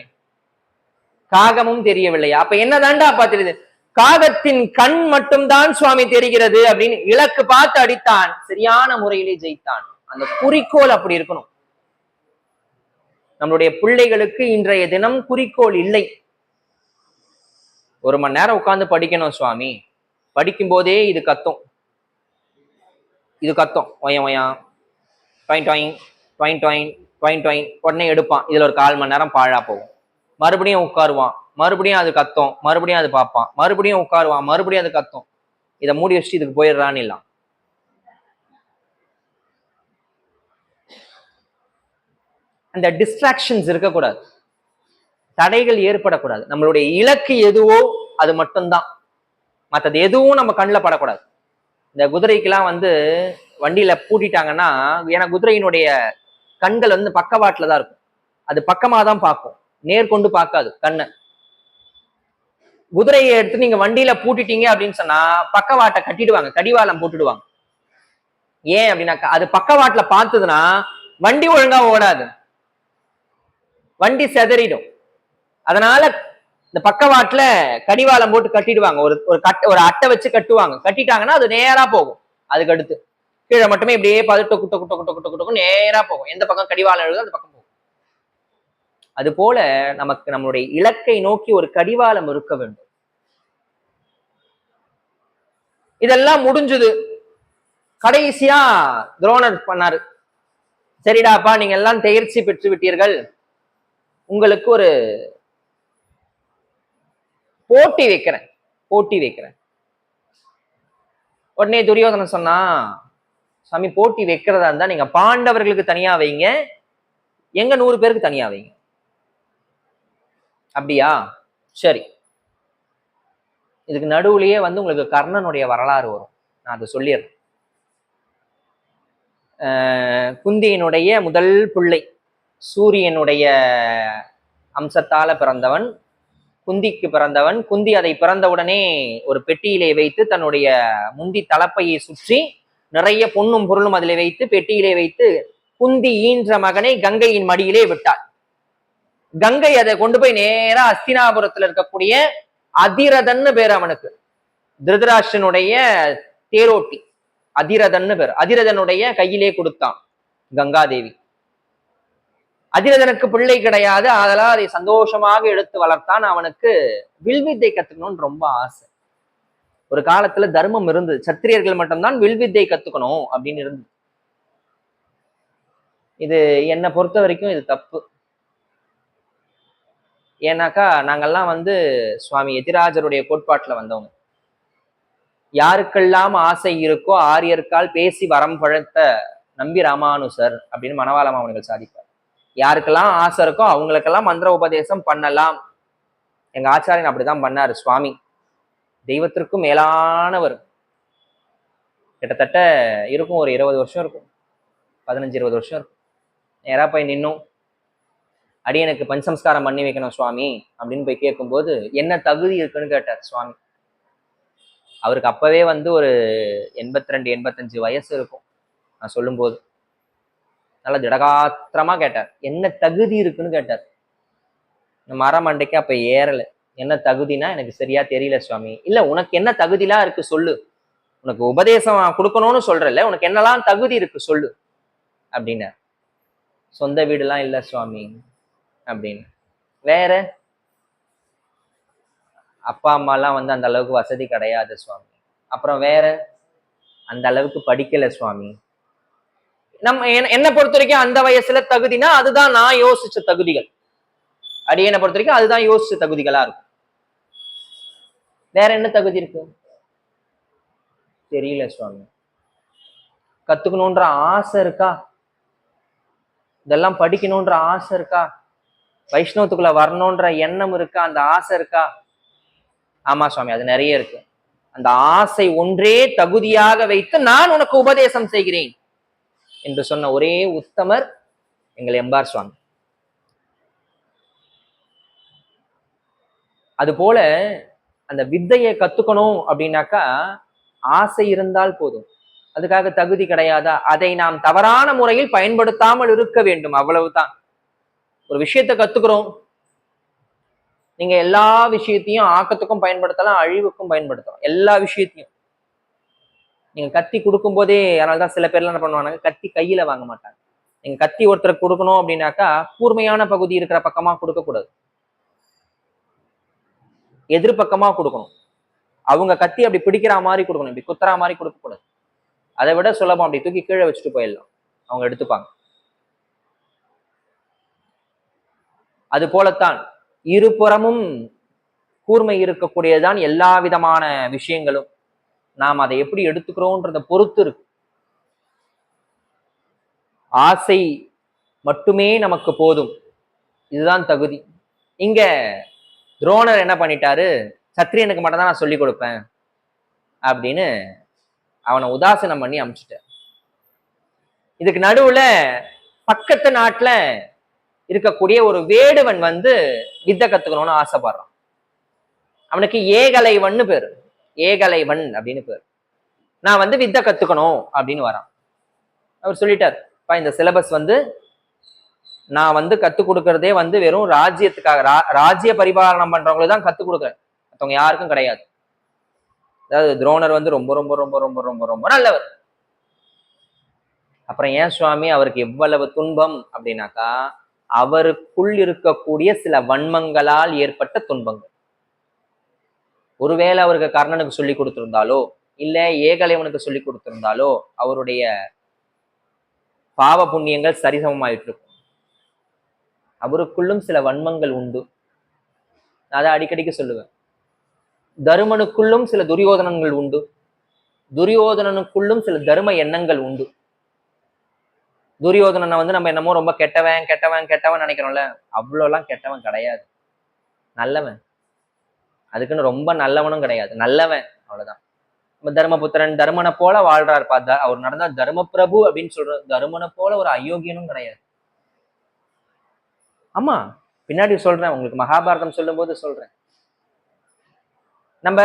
காகமும் தெரியவில்லையா? அப்ப என்ன தாண்டா தெரியுது? காகத்தின் கண் மட்டும்தான் சுவாமி தெரிகிறது அப்படின்னு இலக்கு பார்த்து அடித்தான், சரியான முறையிலே ஜெயித்தான். அந்த குறிக்கோள் அப்படி இருக்கணும். நம்மளுடைய பிள்ளைகளுக்கு இன்றைய தினம் குறிக்கோள் இல்லை. 1 மணி நேரம் உட்கார்ந்து படிக்கணும் சுவாமி, படிக்கும் போதே இது கத்தும், இது கத்தும், ஒயம் ஒயம் டொயின் டொயின் டொயின் டொயின் டொயின் டொயின், உடனே எடுப்பான், இதுல ஒரு 1/4 மணி நேரம் பாழா போகும். மறுபடியும் உட்காருவான், மறுபடியும் அது கத்தும், மறுபடியும் அது பார்ப்பான், மறுபடியும் உட்காருவான், மறுபடியும் அது கத்தும். இதை மூடி வச்சுட்டு இதுக்கு போயிடுறான்னு இல்லை. அந்த டிஸ்ட்ராக்ஷன்ஸ் இருக்கக்கூடாது, தடைகள் ஏற்படக்கூடாது. நம்மளுடைய இலக்கு எதுவோ அது மட்டும்தான், மற்றது எதுவும் நம்ம கண்ணில் படக்கூடாது. இந்த குதிரைக்கெல்லாம் வண்டியில பூட்டிட்டாங்கன்னா, ஏன்னா குதிரையினுடைய கண்கள் பக்கவாட்டுல தான் இருக்கும், அது பக்கமா தான் பார்க்கும், நேர்கொண்டு பார்க்காது கண்ணை. குதிரையை எடுத்து நீங்க வண்டியில பூட்டிட்டீங்க அப்படின்னு சொன்னா பக்கவாட்டை கட்டிடுவாங்க, கடிவாளம் போட்டுடுவாங்க. ஏன் அப்படின்னாக்கா, அது பக்கவாட்டுல பார்த்ததுன்னா வண்டி ஒழுங்கா ஓடாது, வண்டி செதறிடும். அதனால இந்த பக்கவாட்டுல கடிவாளம் போட்டு கட்டிடுவாங்க, ஒரு அட்டை வச்சு கட்டுவாங்க. கட்டிட்டாங்கன்னா அது நேரா போகும், அதுக்கு அடுத்து கீழே மட்டுமே இப்படியே பார்த்து டொக்கு டொக்கு டொக்கு டொக்கு டொக்கு டொக்கு நேரா போகும். எந்த பக்கம் கடிவாளம் எழுதோ அந்த பக்கம் போகும். அது போல நமக்கு நம்மளுடைய இலக்கை நோக்கி ஒரு கடிவாளம் இருக்க வேண்டும். இதெல்லாம் முடிஞ்சது. கடைசியா துரோணர் பண்ணாரு, சரிடாப்பா நீங்க எல்லாம் தேர்ச்சி பெற்று விட்டீர்கள், உங்களுக்கு ஒரு போட்டி வைக்கிறேன். உடனே துரியோதனன் சொன்னா, சாமி போட்டி வைக்கிறதா இருந்தா நீங்க பாண்டவர்களுக்கு தனியா வைங்க, எங்க 100 பேருக்கு தனியா வைங்க. அப்படியா, சரி. இதுக்கு நடுவுலயே உங்களுக்கு கர்ணனுடைய வரலாறு வரும், நான் அதை சொல்லிடுறேன். குந்தியினுடைய முதல் பிள்ளை, சூரியனுடைய அம்சத்தால பிறந்தவன், குந்திக்கு பிறந்தவன். குந்தி அதை பிறந்தவுடனே ஒரு பெட்டியிலே வைத்து தன்னுடைய முந்தி தலப்பையை சுற்றி நிறைய பொன்னும் பொருளும் அதிலே வைத்து பெட்டியிலே வைத்து குந்தி ஈன்ற மகனை கங்கையின் மடியிலே விட்டாள். கங்கை அதை கொண்டு போய் நேரா அஸ்தினாபுரத்துல இருக்கக்கூடிய அதிரதன்னு பேர் அவனுக்கு, திருதராஷ்டிரனுடைய தேரோட்டி அதிரதன்னு பேர், அதிரதனுடைய கையிலே கொடுத்தான் கங்காதேவி. அதிரதனுக்கு பிள்ளை கிடையாது, அதெல்லாம் அதை சந்தோஷமாக எடுத்து வளர்த்தான். அவனுக்கு வில்வித்தை கத்துக்கணும்னு ரொம்ப ஆசை. ஒரு காலத்துல தர்மம் இருந்தது, சத்திரியர்கள் மட்டும்தான் வில்வித்தை கத்துக்கணும் அப்படின்னு இருந்தது. இது என்னை பொறுத்த வரைக்கும் இது தப்பு. ஏன்னாக்கா நாங்கெல்லாம் சுவாமி எதிராஜருடைய கோட்பாட்டுல வந்தவங்க. யாருக்கெல்லாம் ஆசை இருக்கோ ஆரியர்கால் பேசி வரம் பழத்த நம்பி ராமானுசர் அப்படின்னு மணவாள மாமனிகள் சாதிப்பார். யாருக்கெல்லாம் ஆசை இருக்கோ அவங்களுக்கெல்லாம் மந்திர உபதேசம் பண்ணலாம். எங்க ஆச்சாரியன் அப்படிதான் பண்ணாரு. சுவாமி தெய்வத்திற்கும் மேலானவர், கிட்டத்தட்ட இருக்கும் ஒரு 20 வருஷம் இருக்கும், 15-20 வருஷம் இருக்கும். நேரா போய் நின்னும், அடியனுக்கு பஞ்சசம்ஸ்காரம் பண்ணி வைக்கணும் சுவாமி அப்படின்னு போய் கேட்கும்போது என்ன தகுதி இருக்குன்னு கேட்டார் சுவாமி. அவருக்கு அப்பவே ஒரு 82-85 வயசு இருக்கும் நான் சொல்லும்போது. நல்லா திடகாத்திரமா கேட்டார், என்ன தகுதி இருக்குன்னு கேட்டார். மரமண்டைக்கு அப்ப ஏறல. என்ன தகுதினா எனக்கு சரியா தெரியல சுவாமி. இல்ல உனக்கு என்ன தகுதிலாம் இருக்கு சொல்லு, உனக்கு உபதேசம் கொடுக்கணும்னு சொல்றல, உனக்கு என்னெல்லாம் தகுதி இருக்கு சொல்லு அப்படின்னு. சொந்த வீடுலாம் இல்ல சுவாமி அப்படின்னு. வேற அப்பா அம்மாலாம் அந்த அளவுக்கு வசதி கிடையாது சுவாமி. அப்புறம் வேற அந்த அளவுக்கு படிக்கல சுவாமி. என்ன பொறுத்த வரைக்கும் அந்த வயசுல தகுதினா அதுதான் நான் யோசிச்ச தகுதிகள். அடியனை பொறுத்த வரைக்கும் அதுதான் யோசிச்ச தகுதிகளா இருக்கும். வேற என்ன தகுதி இருக்கு தெரியல சுவாமி. கத்துக்கணும்ன்ற ஆசை இருக்கா? இதெல்லாம் படிக்கணும்ன்ற ஆசை இருக்கா? வைஷ்ணவத்துக்குள்ள வரணும்ன்ற எண்ணம் இருக்கா? அந்த ஆசை இருக்கா? ஆமா சுவாமி, அது நிறைய இருக்கு. அந்த ஆசை ஒன்றே தகுதியாக வைத்து நான் உனக்கு உபதேசம் செய்கிறேன் என்று சொன்ன ஒரே உத்தமர் எங்கள் எம்பார் சுவாமி. அது போல அந்த வித்தையை கத்துக்கணும் அப்படின்னாக்கா ஆசை இருந்தால் போதும். அதுக்காக தகுதி கிடையாதா? அதை நாம் தவறான முறையில் பயன்படுத்தாமல் இருக்க வேண்டும், அவ்வளவுதான். ஒரு விஷயத்தை கத்துக்கிறோம், நீங்க எல்லா விஷயத்தையும் ஆக்கத்துக்கும் பயன்படுத்தலாம், அழிவுக்கும் பயன்படுத்தலாம். எல்லா விஷயத்தையும் நீங்க கத்தி கொடுக்கும் போதே, அதனாலதான் சில பேர்லாம் என்ன பண்ணுவாங்க, கத்தி கையில வாங்க மாட்டாங்க. நீங்க கத்தி ஒருத்தருக்கு கொடுக்கணும் அப்படின்னாக்கா கூர்மையான பகுதி இருக்கிற பக்கமா கொடுக்க கூடாது, எதிர்பக்கமா கொடுக்கணும். அவங்க கத்தி அப்படி பிடிக்கிற மாதிரி கொடுக்கணும், இப்படி குத்துறா மாதிரி கொடுக்க கூடாது. அதை விட சுலபம் அப்படி தூக்கி கீழே வச்சுட்டு போயிடலாம், அவங்க எடுத்துப்பாங்க. அது போலத்தான் இருபுறமும் கூர்மை இருக்கக்கூடியதான் எல்லா விதமான விஷயங்களும். நாம் அதை எப்படி எடுத்துக்கிறோன்றத பொறுத்து இருக்கு. ஆசை மட்டுமே நமக்கு போதும், இதுதான் தகுதி. இங்க துரோணர் என்ன பண்ணிட்டாரு, சத்திரியனுக்கு மட்டும் தான் நான் சொல்லி கொடுப்பேன் அப்படின்னு அவனை உதாசீனம் பண்ணி அனுப்பிச்சிட்டார். இதுக்கு நடுவுல பக்கத்து நாட்டுல இருக்கக்கூடிய ஒரு வேடுவன் வித்தை கத்துக்கணும்னு ஆசைப்படுறான். அவனுக்கு ஏகலைவன் பேரு, ஏகலைவன் அப்படின்னு பேரு. நான் வித்தை கத்துக்கணும் அப்படின்னு வரான். அவர் சொல்லிட்டார், இந்த சிலபஸ் நான் கத்துக் கொடுக்கறதே வெறும் ராஜ்யத்துக்காக, ராஜ்ய பரிபாலனம் பண்றவங்களுக்கு தான் கத்துக் கொடுக்குறேன், மற்றவங்க யாருக்கும் கிடையாது. அதாவது துரோணர் ரொம்ப ரொம்ப ரொம்ப ரொம்ப ரொம்ப ரொம்ப நல்லவர். அப்புறம் ஏன் சுவாமி அவருக்கு எவ்வளவு துன்பம் அப்படின்னாக்கா, அவருக்குள் இருக்கக்கூடிய சில வன்மங்களால் ஏற்பட்ட துன்பங்கள். ஒருவேளை அவருக்கு கர்ணனுக்கு சொல்லி கொடுத்திருந்தாலோ இல்ல ஏகலைவனுக்கு சொல்லி கொடுத்திருந்தாலோ அவருடைய பாவ புண்ணியங்கள் சரிசமமாயிட்டு இருக்கும். அவருக்குள்ளும் சில வன்மங்கள் உண்டு, அதை அடிக்கடிக்கு சொல்லுவேன். தருமனுக்குள்ளும் சில துரியோதனங்கள் உண்டு, துரியோதனனுக்குள்ளும் சில தர்ம எண்ணங்கள் உண்டு. துரியோதனனை நம்ம என்னமோ ரொம்ப கெட்டவன் கெட்டவன் கெட்டவன் நினைக்கிறோம்ல, அவ்வளோலாம் கெட்டவன் கிடையாது, நல்லவன். அதுக்குன்னு ரொம்ப நல்லவனும் கிடையாது, நல்லவன், அவ்வளவுதான். நம்ம தர்மபுத்திரன் தர்மனை போல வாழ்றாரு பார்த்தா, அவர் நடந்தா தர்ம பிரபு அப்படின்னு சொல்ற, தர்மனை போல ஒரு அயோக்கியனும் கிடையாது. ஆமா, பின்னாடி சொல்றேன் உங்களுக்கு, மகாபாரதம் சொல்லும் போது சொல்றேன். நம்ம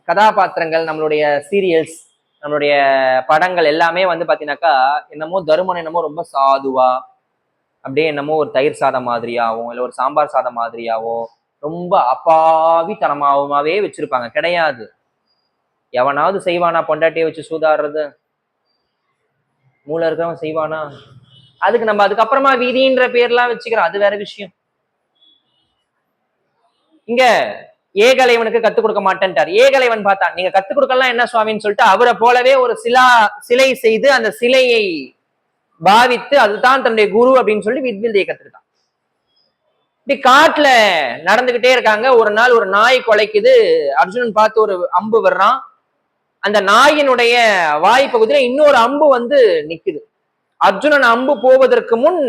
கதாபாத்திரங்கள், நம்மளுடைய சீரியல்ஸ், நம்மளுடைய படங்கள் எல்லாமே பாத்தீங்கன்னாக்கா என்னமோ தருமன் என்னமோ ரொம்ப சாதுவா, அப்படியே என்னமோ ஒரு தயிர் சாதம் மாதிரியாவும் இல்லை ஒரு சாம்பார் சாதம் மாதிரியாவோ ரொம்ப அப்பாவித்தனமாவே வச்சிருப்பாங்க. கிடையாது. எவனாவது செய்வானா பொண்டாட்டியை வச்சு சூதாடுறது? மூளை இருக்கிறவன் செய்வானா? அதுக்கு நம்ம அதுக்கப்புறமா விதின்ற பேர்லாம் வச்சுக்கிறோம், அது வேற விஷயம். இங்க ஏகலைவனுக்கு கத்துக் கொடுக்க மாட்டேன்ட்டார். ஏகலைவன் பார்த்தான், நீங்க கத்துக் கொடுக்கலாம் என்ன சுவாமின்னு சொல்லிட்டு அவரை போலவே ஒரு சிலை செய்து அந்த சிலையை பாவித்து அதுதான் தன்னுடைய குரு அப்படின்னு சொல்லி வித்வித்தையை கத்துக்கிட்டான். இப்படி காட்டுல நடந்துகிட்டே இருக்காங்க. ஒரு நாள் ஒரு நாய் குலைக்குது, அர்ஜுனன் பார்த்து ஒரு அம்பு வர்றான். அந்த நாயினுடைய வாய் பகுதியில இன்னொரு அம்பு நிக்குது. அர்ஜுனன் அம்பு போவதற்கு முன்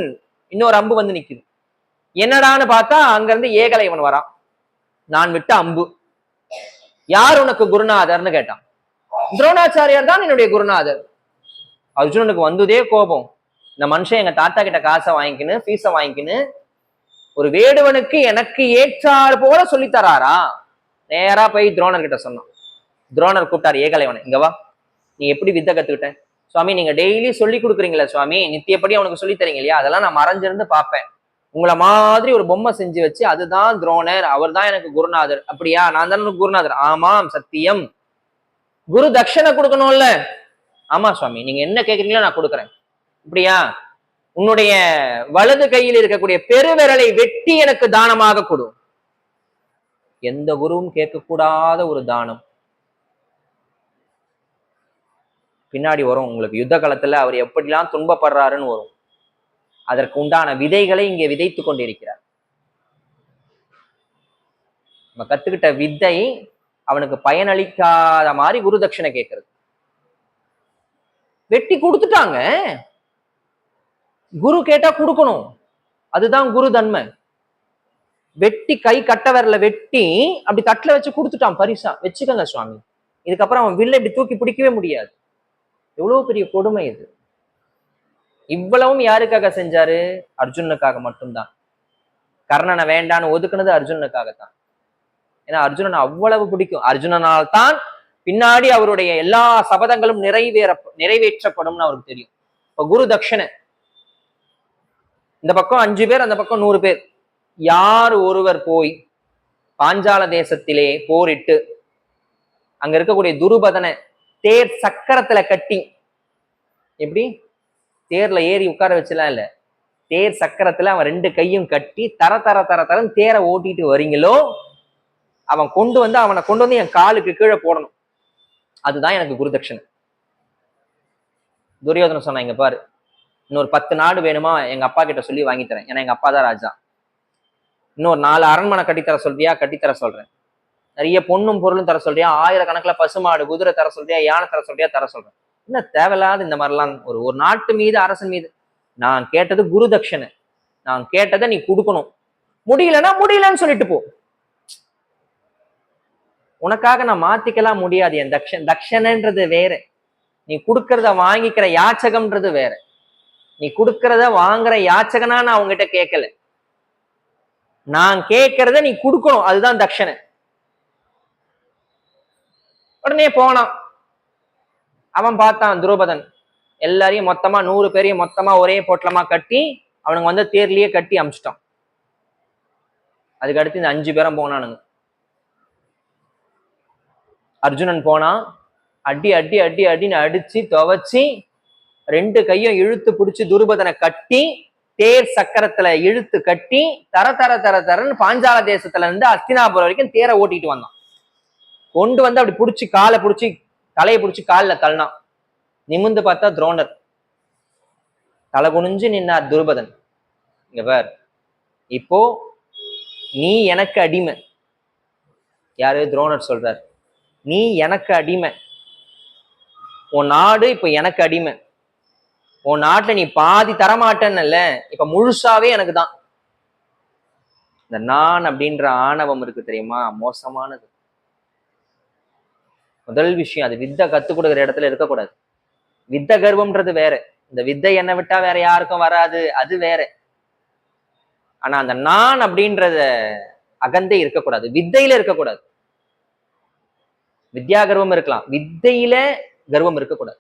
இன்னொரு அம்பு நிக்குது. என்னடான்னு பார்த்தா அங்க இருந்து ஏகலைவன் வரான். நான் விட்ட அம்பு, யார் உனக்கு குருநாதர்னு கேட்டான். துரோணாச்சாரியார் தான் என்னுடைய குருநாதர். அர்ஜுனனுக்கு வந்ததே கோபம், இந்த மனுஷன் எங்க தாத்தா கிட்ட காசை வாங்கிக்கின்னு ஃபீஸை வாங்கிக்கின்னு ஒரு வேடுவனுக்கு எனக்கு ஏற்றாறு போல சொல்லித்தராரா? நேரா போய் துரோணர் கிட்ட சொன்னான். துரோணர் கூப்பிட்டார் ஏகலைவனை, இங்க வா, நீ எப்படி வித்தை கத்துக்கிட்ட? சுவாமி நீங்க டெய்லி சொல்லி கொடுக்குறீங்களா சுவாமி, நித்தியப்படி அவனுக்கு சொல்லி தரீங்க இல்லையா, அதெல்லாம் நான் மறைஞ்சிருந்து பார்ப்பேன். உங்களை மாதிரி ஒரு பொம்மை செஞ்சு வச்சு அதுதான் துரோணர், அவர் தான் எனக்கு குருநாதர். அப்படியா? நான் தான் குருநாதர். ஆமாம் சத்தியம். குரு தட்சணை கொடுக்கணும்ல? ஆமா சுவாமி, நீங்க என்ன கேக்குறீங்களோ நான் கொடுக்குறேன். அப்படியா? உன்னுடைய வலது கையில் இருக்கக்கூடிய பெருவிரலை வெட்டி எனக்கு தானமாக கொடு. எந்த குருவும் கேட்கக்கூடாத ஒரு தானம். பின்னாடி வரும் உங்களுக்கு யுத்த காலத்துல அவர் எப்படிலாம் துன்பப்படுறாருன்னு வரும். அதற்கு உண்டான விதைகளை இங்கே விதைத்து கொண்டிருக்கிறார். நம்ம கத்துக்கிட்ட வித்தை அவனுக்கு பயனளிக்காத மாதிரி குரு தட்சிணை கேட்கறது. வெட்டி கொடுத்துட்டாங்க, குரு கேட்டா கொடுக்கணும், அதுதான் குரு தன்மை. வெட்டி கை கட்ட விரல வெட்டி அப்படி தட்டுல வச்சு கொடுத்துட்டான் பரிசா, வச்சுக்கோங்க சுவாமி, இதுக்கப்புறம் அவன் வில்ல இப்படி தூக்கி பிடிக்கவே முடியாது. எவ்வளவு பெரிய கொடுமை இது. இவ்வளவும் யாருக்காக செஞ்சாரு? அர்ஜுனனுக்காக மட்டும்தான். கர்ணனை வேண்டான்னு ஒதுக்குனது அர்ஜுனனுக்காகத்தான். ஏன்னா அர்ஜுனன் அவ்வளவு பிடிக்கும். அர்ஜுனனால் தான் பின்னாடி அவருடைய எல்லா சபதங்களும் நிறைவேற்றப்படும்னு அவருக்கு தெரியும். இப்ப குரு தட்சிணை, இந்த பக்கம் 5 பேர், அந்த பக்கம் 100 பேர். யார் ஒருவர் போய் பாஞ்சால தேசத்திலே போரிட்டு அங்க இருக்கக்கூடிய துருபதனை தேர் சக்கரத்துல கட்டி, எப்படி தேர்ல ஏறி உட்கார வச்சுலாம் இல்ல, தேர் சக்கரத்துல அவன் 2 கையும் கட்டி தர தர தர தரன்னு தேரை ஓட்டிட்டு வரீங்களோ, அவனை கொண்டு வந்து என் காலுக்கு கீழே போடணும். அதுதான் எனக்கு குருதட்சணை. துரியோதனன் சொன்னா, இங்க பாரு, இன்னொரு 10 நாடு வேணுமா, எங்க அப்பா கிட்ட சொல்லி வாங்கி தரேன், ஏன்னா எங்க அப்பா தான் ராஜா. இன்னொரு 4 அரண்மனை கட்டித்தர சொல்றியா, கட்டித்தர சொல்றேன். நிறைய பொண்ணும் பொருளும் தர சொல்றியா, 1000 கணக்குல பசுமாடு குதிரை தர சொல்றியா, யானை தர சொல்றியா, தர சொல்றேன். என்ன தேவையில்லாத இந்த மாதிரிலாம் ஒரு நாட்டு மீது, அரசன் மீது. நான் கேட்டது குரு தட்சணை, நான் கேட்டதை நீ கொடுக்கணும். முடியலன்னா முடியலன்னு சொல்லிட்டு போ. உனக்காக நான் மாத்திக்கலாம் முடியாது. என் தட்சணைன்றது வேற, நீ கொடுக்கறத வாங்கிக்கிற யாச்சகம்ன்றது வேற. நீ கொடுக்கறத வாங்குற யாச்சகனா நான் அவங்ககிட்ட கேட்கல, நான் கேட்கறத நீ கொடுக்கணும், அதுதான் தட்சணை. உடனே போனான். அவன் பார்த்தான் துருபதன் எல்லாரையும் மொத்தமா 100 பேரையும் மொத்தமா ஒரே பொட்டலமா கட்டி அவனுங்க வந்து தேர்லயே கட்டி அமிச்சிட்டான். அதுக்கு அடுத்து இந்த 5 பேரும் போனானுங்க. அர்ஜுனன் போனா, அடி அடி அடி அடின்னு அடிச்சு துவச்சி 2 கையும் இழுத்து பிடிச்சி துருபதனை கட்டி தேர் சக்கரத்துல இழுத்து கட்டி தர தர தர தரன்னு பாஞ்சால தேசத்துல இருந்து அஸ்தினாபுரம் வரைக்கும் தேரை ஓட்டிட்டு வந்தான். கொண்டு வந்து அப்படி பிடிச்சி காலை பிடிச்சி தலையை பிடிச்சி காலில் தள்ளினான். நிமிந்து பார்த்தா துரோணர் தலை குனிஞ்சு நின்னார். துருபதன், இங்க பார், இப்போ நீ எனக்கு அடிமை. யாரு? துரோணர் சொல்றார், நீ எனக்கு அடிமை, உன் நாடு இப்ப எனக்கு அடிமை, உன் நாட்டுல நீ பாதி தரமாட்டேன்னு, இப்ப முழுசாவே எனக்கு தான். இந்த நான் அப்படின்ற ஆணவம் இருக்கு தெரியுமா, மோசமானது. முதல் விஷயம், அது வித்தை கத்துக் கொடுக்குற இடத்துல இருக்கக்கூடாது. வித்த கர்வம்ன்றது வேற, இந்த வித்தை என்ன விட்டா வேற யாருக்கும் வராது, அது வேற. ஆனா அந்த நான் அப்படின்றத அகந்தை இருக்கக்கூடாது, வித்தையில இருக்கக்கூடாது. வித்யா கர்வம் இருக்கலாம், வித்தையில கர்வம் இருக்கக்கூடாது.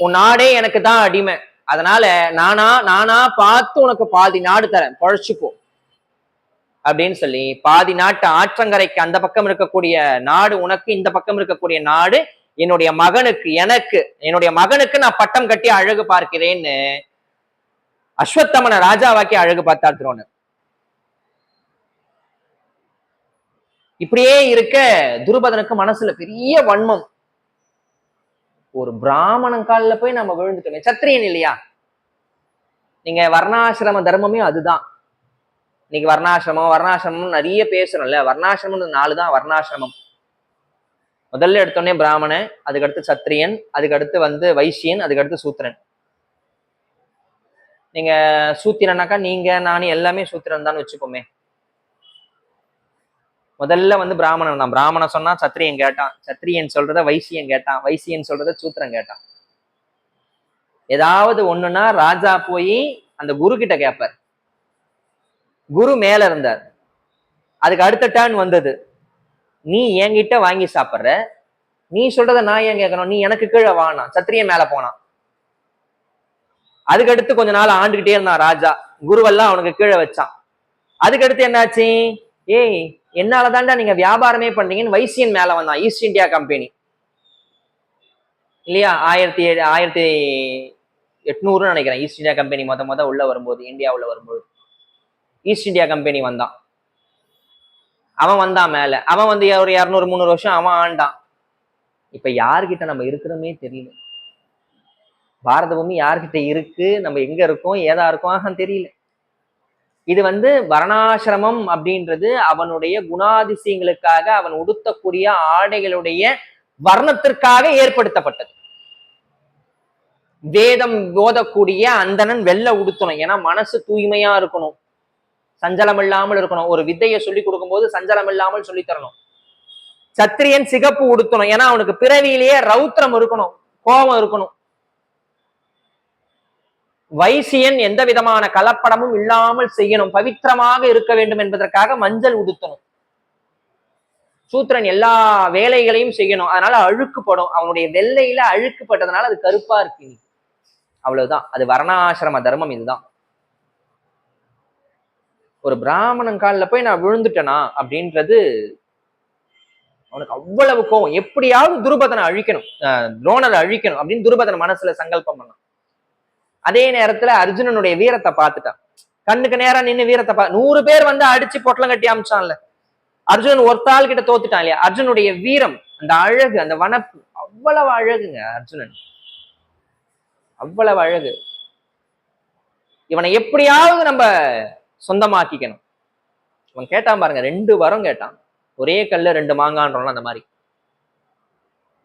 உன் நாடே எனக்கு தான் அடிமை, அதனால நானா பார்த்து உனக்கு பாதி நாடு தரேன், பழச்சுப்போ அப்படின்னு சொல்லி பாதி நாட்டு ஆற்றங்கரைக்கு அந்த பக்கம் இருக்கக்கூடிய நாடு உனக்கு, இந்த பக்கம் இருக்கக்கூடிய நாடு என்னுடைய மகனுக்கு நான் பட்டம் கட்டி அழகு பார்க்கிறேன்னு அஸ்வத்தமனை ராஜாவாக்கி அழகு பார்த்தார் துரோணர். இப்படியே இருக்க துருபதனுக்கு மனசுல பெரிய வன்மம். ஒரு பிராமணன் காலில் போய் நம்ம விழுந்துட்டோமே, சத்திரியன் இல்லையா? நீங்க வர்ணாசிரம தர்மமே அதுதான். இன்னைக்கு வர்ணாசிரமம் நிறைய பேசுறோம்ல. வர்ணாசிரமம் 4 தான். வர்ணாசிரமம் முதல்ல எடுத்தோடனே பிராமணன், அதுக்கடுத்து சத்திரியன், அதுக்கடுத்து வந்து வைசியன், அதுக்கடுத்து சூத்திரன். நீங்க சூத்திரனாக்கா நீங்க நானும் எல்லாமே சூத்திரன் தான் வச்சுப்போமே. முதல்ல வந்து பிராமணன் தான். பிராமணன் சொன்னா சத்திரியன் கேட்டான், சத்திரியன் சொல்றத வைசியன் கேட்டான், வைசியன் சொல்றத சூத்திரன் கேட்டான். ஏதாவது ஒண்ணுன்னா ராஜா போய் அந்த குரு கிட்ட கேட்பார். குரு மேல இருந்தார். அதுக்கு அடுத்த டர்ன் வந்தது, நீ என்கிட்ட வாங்கி சாப்பிட்ற, நீ சொல்றத நான் ஏன் கேட்கணும், நீ எனக்கு கீழே வானா. சத்திரியன் மேல போனான். அதுக்கடுத்து கொஞ்ச நாள் ஆண்டுகிட்டே இருந்தான் ராஜா, குருவெல்லாம் அவனுக்கு கீழே வச்சான். அதுக்கடுத்து என்னாச்சு, ஏய் என்னாலதான்டா நீங்க வியாபாரமே பண்றீங்கன்னு வைசியன் மேல வந்தான். ஈஸ்ட் இந்தியா கம்பெனி இல்லையா, 1800 நினைக்கிறேன். ஈஸ்ட் இந்தியா கம்பெனி மொத உள்ள வரும்போது, இந்தியா உள்ள வரும்போது ஈஸ்ட் இந்தியா கம்பெனி வந்தான். அவன் வந்தான் மேல. அவன் வந்து ஒரு 200-300 வருஷம் அவன் ஆண்டான். இப்ப யார்கிட்ட நம்ம இருக்கிறோமே தெரியல. பாரத பூமி யார்கிட்ட இருக்கு, நம்ம எங்க இருக்கோம், ஏதா இருக்கோம் தெரியல. இது வர்ணாசிரமம் அப்படின்றது அவனுடைய குணாதிசயங்களுக்காக அவன் உடுத்தக்கூடிய ஆடைகளுடைய வர்ணத்திற்காக ஏற்படுத்தப்பட்டது. வேதம் ஓதக்கூடிய அந்தணன் வெள்ளை உடுத்தணும், ஏன்னா மனசு தூய்மையா இருக்கணும், சஞ்சலம் இல்லாமல் இருக்கணும். ஒரு வித்தையை சொல்லி கொடுக்கும் போது சஞ்சலம் இல்லாமல் சொல்லி தரணும். சத்திரியன் சிகப்பு உடுத்தணும், ஏன்னா அவனுக்கு பிறவியிலேயே ரௌத்திரம் இருக்கணும், கோபம் இருக்கணும். வைசியன் எந்த விதமான கலப்படமும் இல்லாமல் செய்யணும், பவித்திரமாக இருக்க வேண்டும் என்பதற்காக மஞ்சள் உடுத்தணும். சூத்திரன் எல்லா வேலைகளையும் செய்யணும், அதனால அழுக்குப்படும். அவனுடைய வெள்ளையில அழுக்குப்பட்டதுனால அது கருப்பா இருக்கு. அவ்வளவுதான், அது வர்ணாசிரம தர்மம். இதுதான். ஒரு பிராமணன் காலில் போய் நான் விழுந்துட்டேனா அப்படின்றது அவனுக்கு அவ்வளவு கோவம். எப்படியாவது துருபதனை அழிக்கணும், துரோணரை அழிக்கணும் அப்படின்னு துருபதன் மனசுல சங்கல்பம் பண்ணான். அதே நேரத்துல அர்ஜுனனுடைய வீரத்தை பார்த்துட்டான். கண்ணுக்கு நேரம் நின்று வீரத்தை 100 பேர் அடிச்சு பொட்டலம் கட்டி அமிச்சான்ல, அர்ஜுனன் ஒருத்தாள் கிட்ட தோத்துட்டான் இல்லையா? அர்ஜுனுடைய வீரம், அந்த அழகு, அந்த வனப்பு அவ்வளவு அழகுங்க. அர்ஜுனன் அவ்வளவு அழகு. இவனை எப்படியாவது நம்ம சொந்தமாக்கிக்கணும். இவன் கேட்டான் பாருங்க, 2 வரம் கேட்டான். ஒரே கல்ல 2 மாங்கான்றோம்ல, அந்த மாதிரி.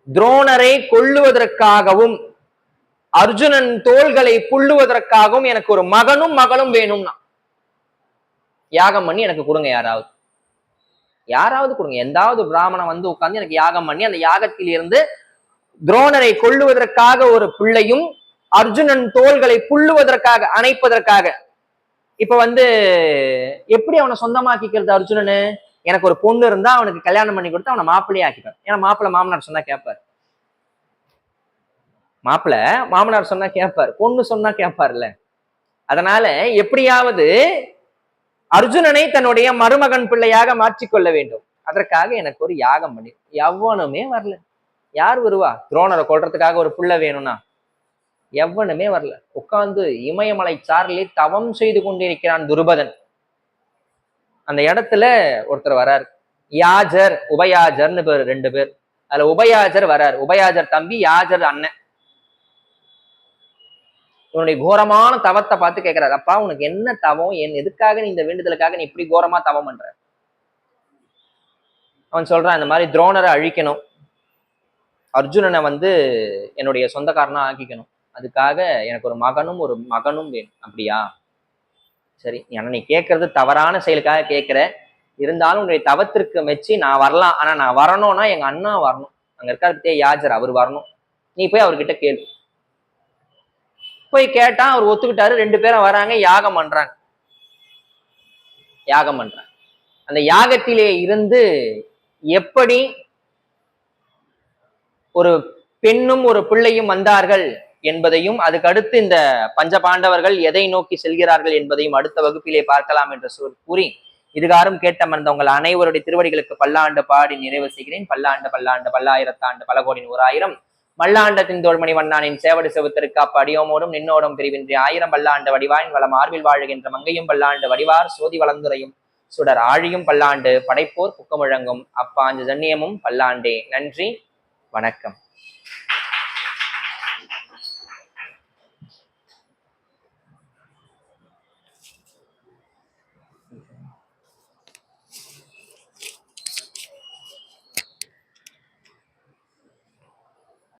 துரோணரை கொல்லுவதற்காகவும் அர்ஜுனன் தோள்களை புல்லுவதற்காகவும் எனக்கு ஒரு மகனும் மகளும் வேணும்னா யாகம் பண்ணி எனக்கு கொடுங்க. யாராவது கொடுங்க. எந்தாவது பிராமணன் உட்கார்ந்து எனக்கு யாகம் பண்ணி அந்த யாகத்தில் இருந்து துரோணரை கொல்லுவதற்காக ஒரு பிள்ளையும் அர்ஜுனன் தோள்களை புல்லுவதற்காக அணைப்பதற்காக. இப்ப எப்படி அவனை சொந்தமாக்கிக்கிறது? அர்ஜுனனு எனக்கு ஒரு பொண்ணு இருந்தா அவனுக்கு கல்யாணம் பண்ணி கொடுத்து அவனை மாப்பிள்ளையே ஆக்கிப்பார். ஏன்னா மாப்பிள்ளை மாமனார் சொன்னா கேட்பார், மாப்பிள்ளை மாமனார் சொன்னா கேட்பார், பொண்ணு சொன்னா கேட்பார்ல. அதனால எப்படியாவது அர்ஜுனனை தன்னுடைய மருமகன் பிள்ளையாக மாற்றிக்கொள்ள வேண்டும். அதற்காக எனக்கு ஒரு யாகம் பண்ணி. எவனுமே வரல. யார் வருவா? துரோணரை கொல்றதுக்காக ஒரு பிள்ளை வேணும்னா எவனுமே வரல. உட்கார்ந்து இமயமலை சாரிலே தவம் செய்து கொண்டிருக்கிறான் துருபதன். அந்த இடத்துல ஒருத்தர் வரார், யாஜர் உபயாஜர்னு பேர், 2 பேர். அதுல உபயாஜர் வரார். உபயாஜர் தம்பி, யாஜர் அண்ணன். உன்னுடைய கோரமான தவத்தை பார்த்து கேட்கிறாரு, அப்பா உனக்கு என்ன தவம், எதுக்காக நீ இந்த வேண்டுதலுக்காக நீ இப்படி கோரமா தவம் பண்ற? அவன் சொல்றான், இந்த மாதிரி துரோணரை அழிக்கணும், அர்ஜுனனை என்னுடைய சொந்தக்காரனா ஆக்கிக்கணும், அதுக்காக எனக்கு ஒரு மகனும் வேணும். அப்படியா? சரி, ஏன்னா நீ கேட்கறது தவறான செயலுக்காக கேட்கிற, இருந்தாலும் உன்னுடைய தவத்திற்கு மெச்சி நான் வரலாம். ஆனா நான் வரணும்னா எங்க அண்ணா வரணும், அங்க இருக்காரு யாஜர், அவர் வரணும். நீ போய் அவர்கிட்ட கேள்வி. போய் கேட்டான், அவர் ஒத்துக்கிட்டாரு. 2 பேரும் வராங்க, யாகம் பண்றாங்க. அந்த யாகத்திலே இருந்து எப்படி ஒரு பெண்ணும் ஒரு பிள்ளையும் வந்தார்கள் என்பதையும், அதுக்கு அடுத்து இந்த பஞ்ச பாண்டவர்கள் எதை நோக்கி செல்கிறார்கள் என்பதையும் அடுத்த வகுப்பிலே பார்க்கலாம் என்று கூறி, இதுகாரும் கேட்டமர்ந்த உங்கள் அனைவருடைய திருவடிகளுக்கு பல்லாண்டு பாடி நிறைவு செய்கிறேன். பல்லாண்டு பல்லாண்டு பல்லாயிரத்தாண்டு பல கோடி 100,000 மல்லாண்டத்தின் தோள்மணி வண்ணானின் சேவடி செவுத்திருக்காப்பு அடியோமோடும் நின்னோடும் பிரிவின்றி 1000 பல்லாண்டு வடிவாயின் வளம் ஆர்வில் வாழுகின்ற மங்கையும் பல்லாண்டு வடிவார் சோதி வளந்துரையும் சுடர் ஆழியும் பல்லாண்டு படைப்போர் புக்கமுழங்கும் அப்பாஞ்ச ஜன்னியமும் பல்லாண்டே. நன்றி, வணக்கம்.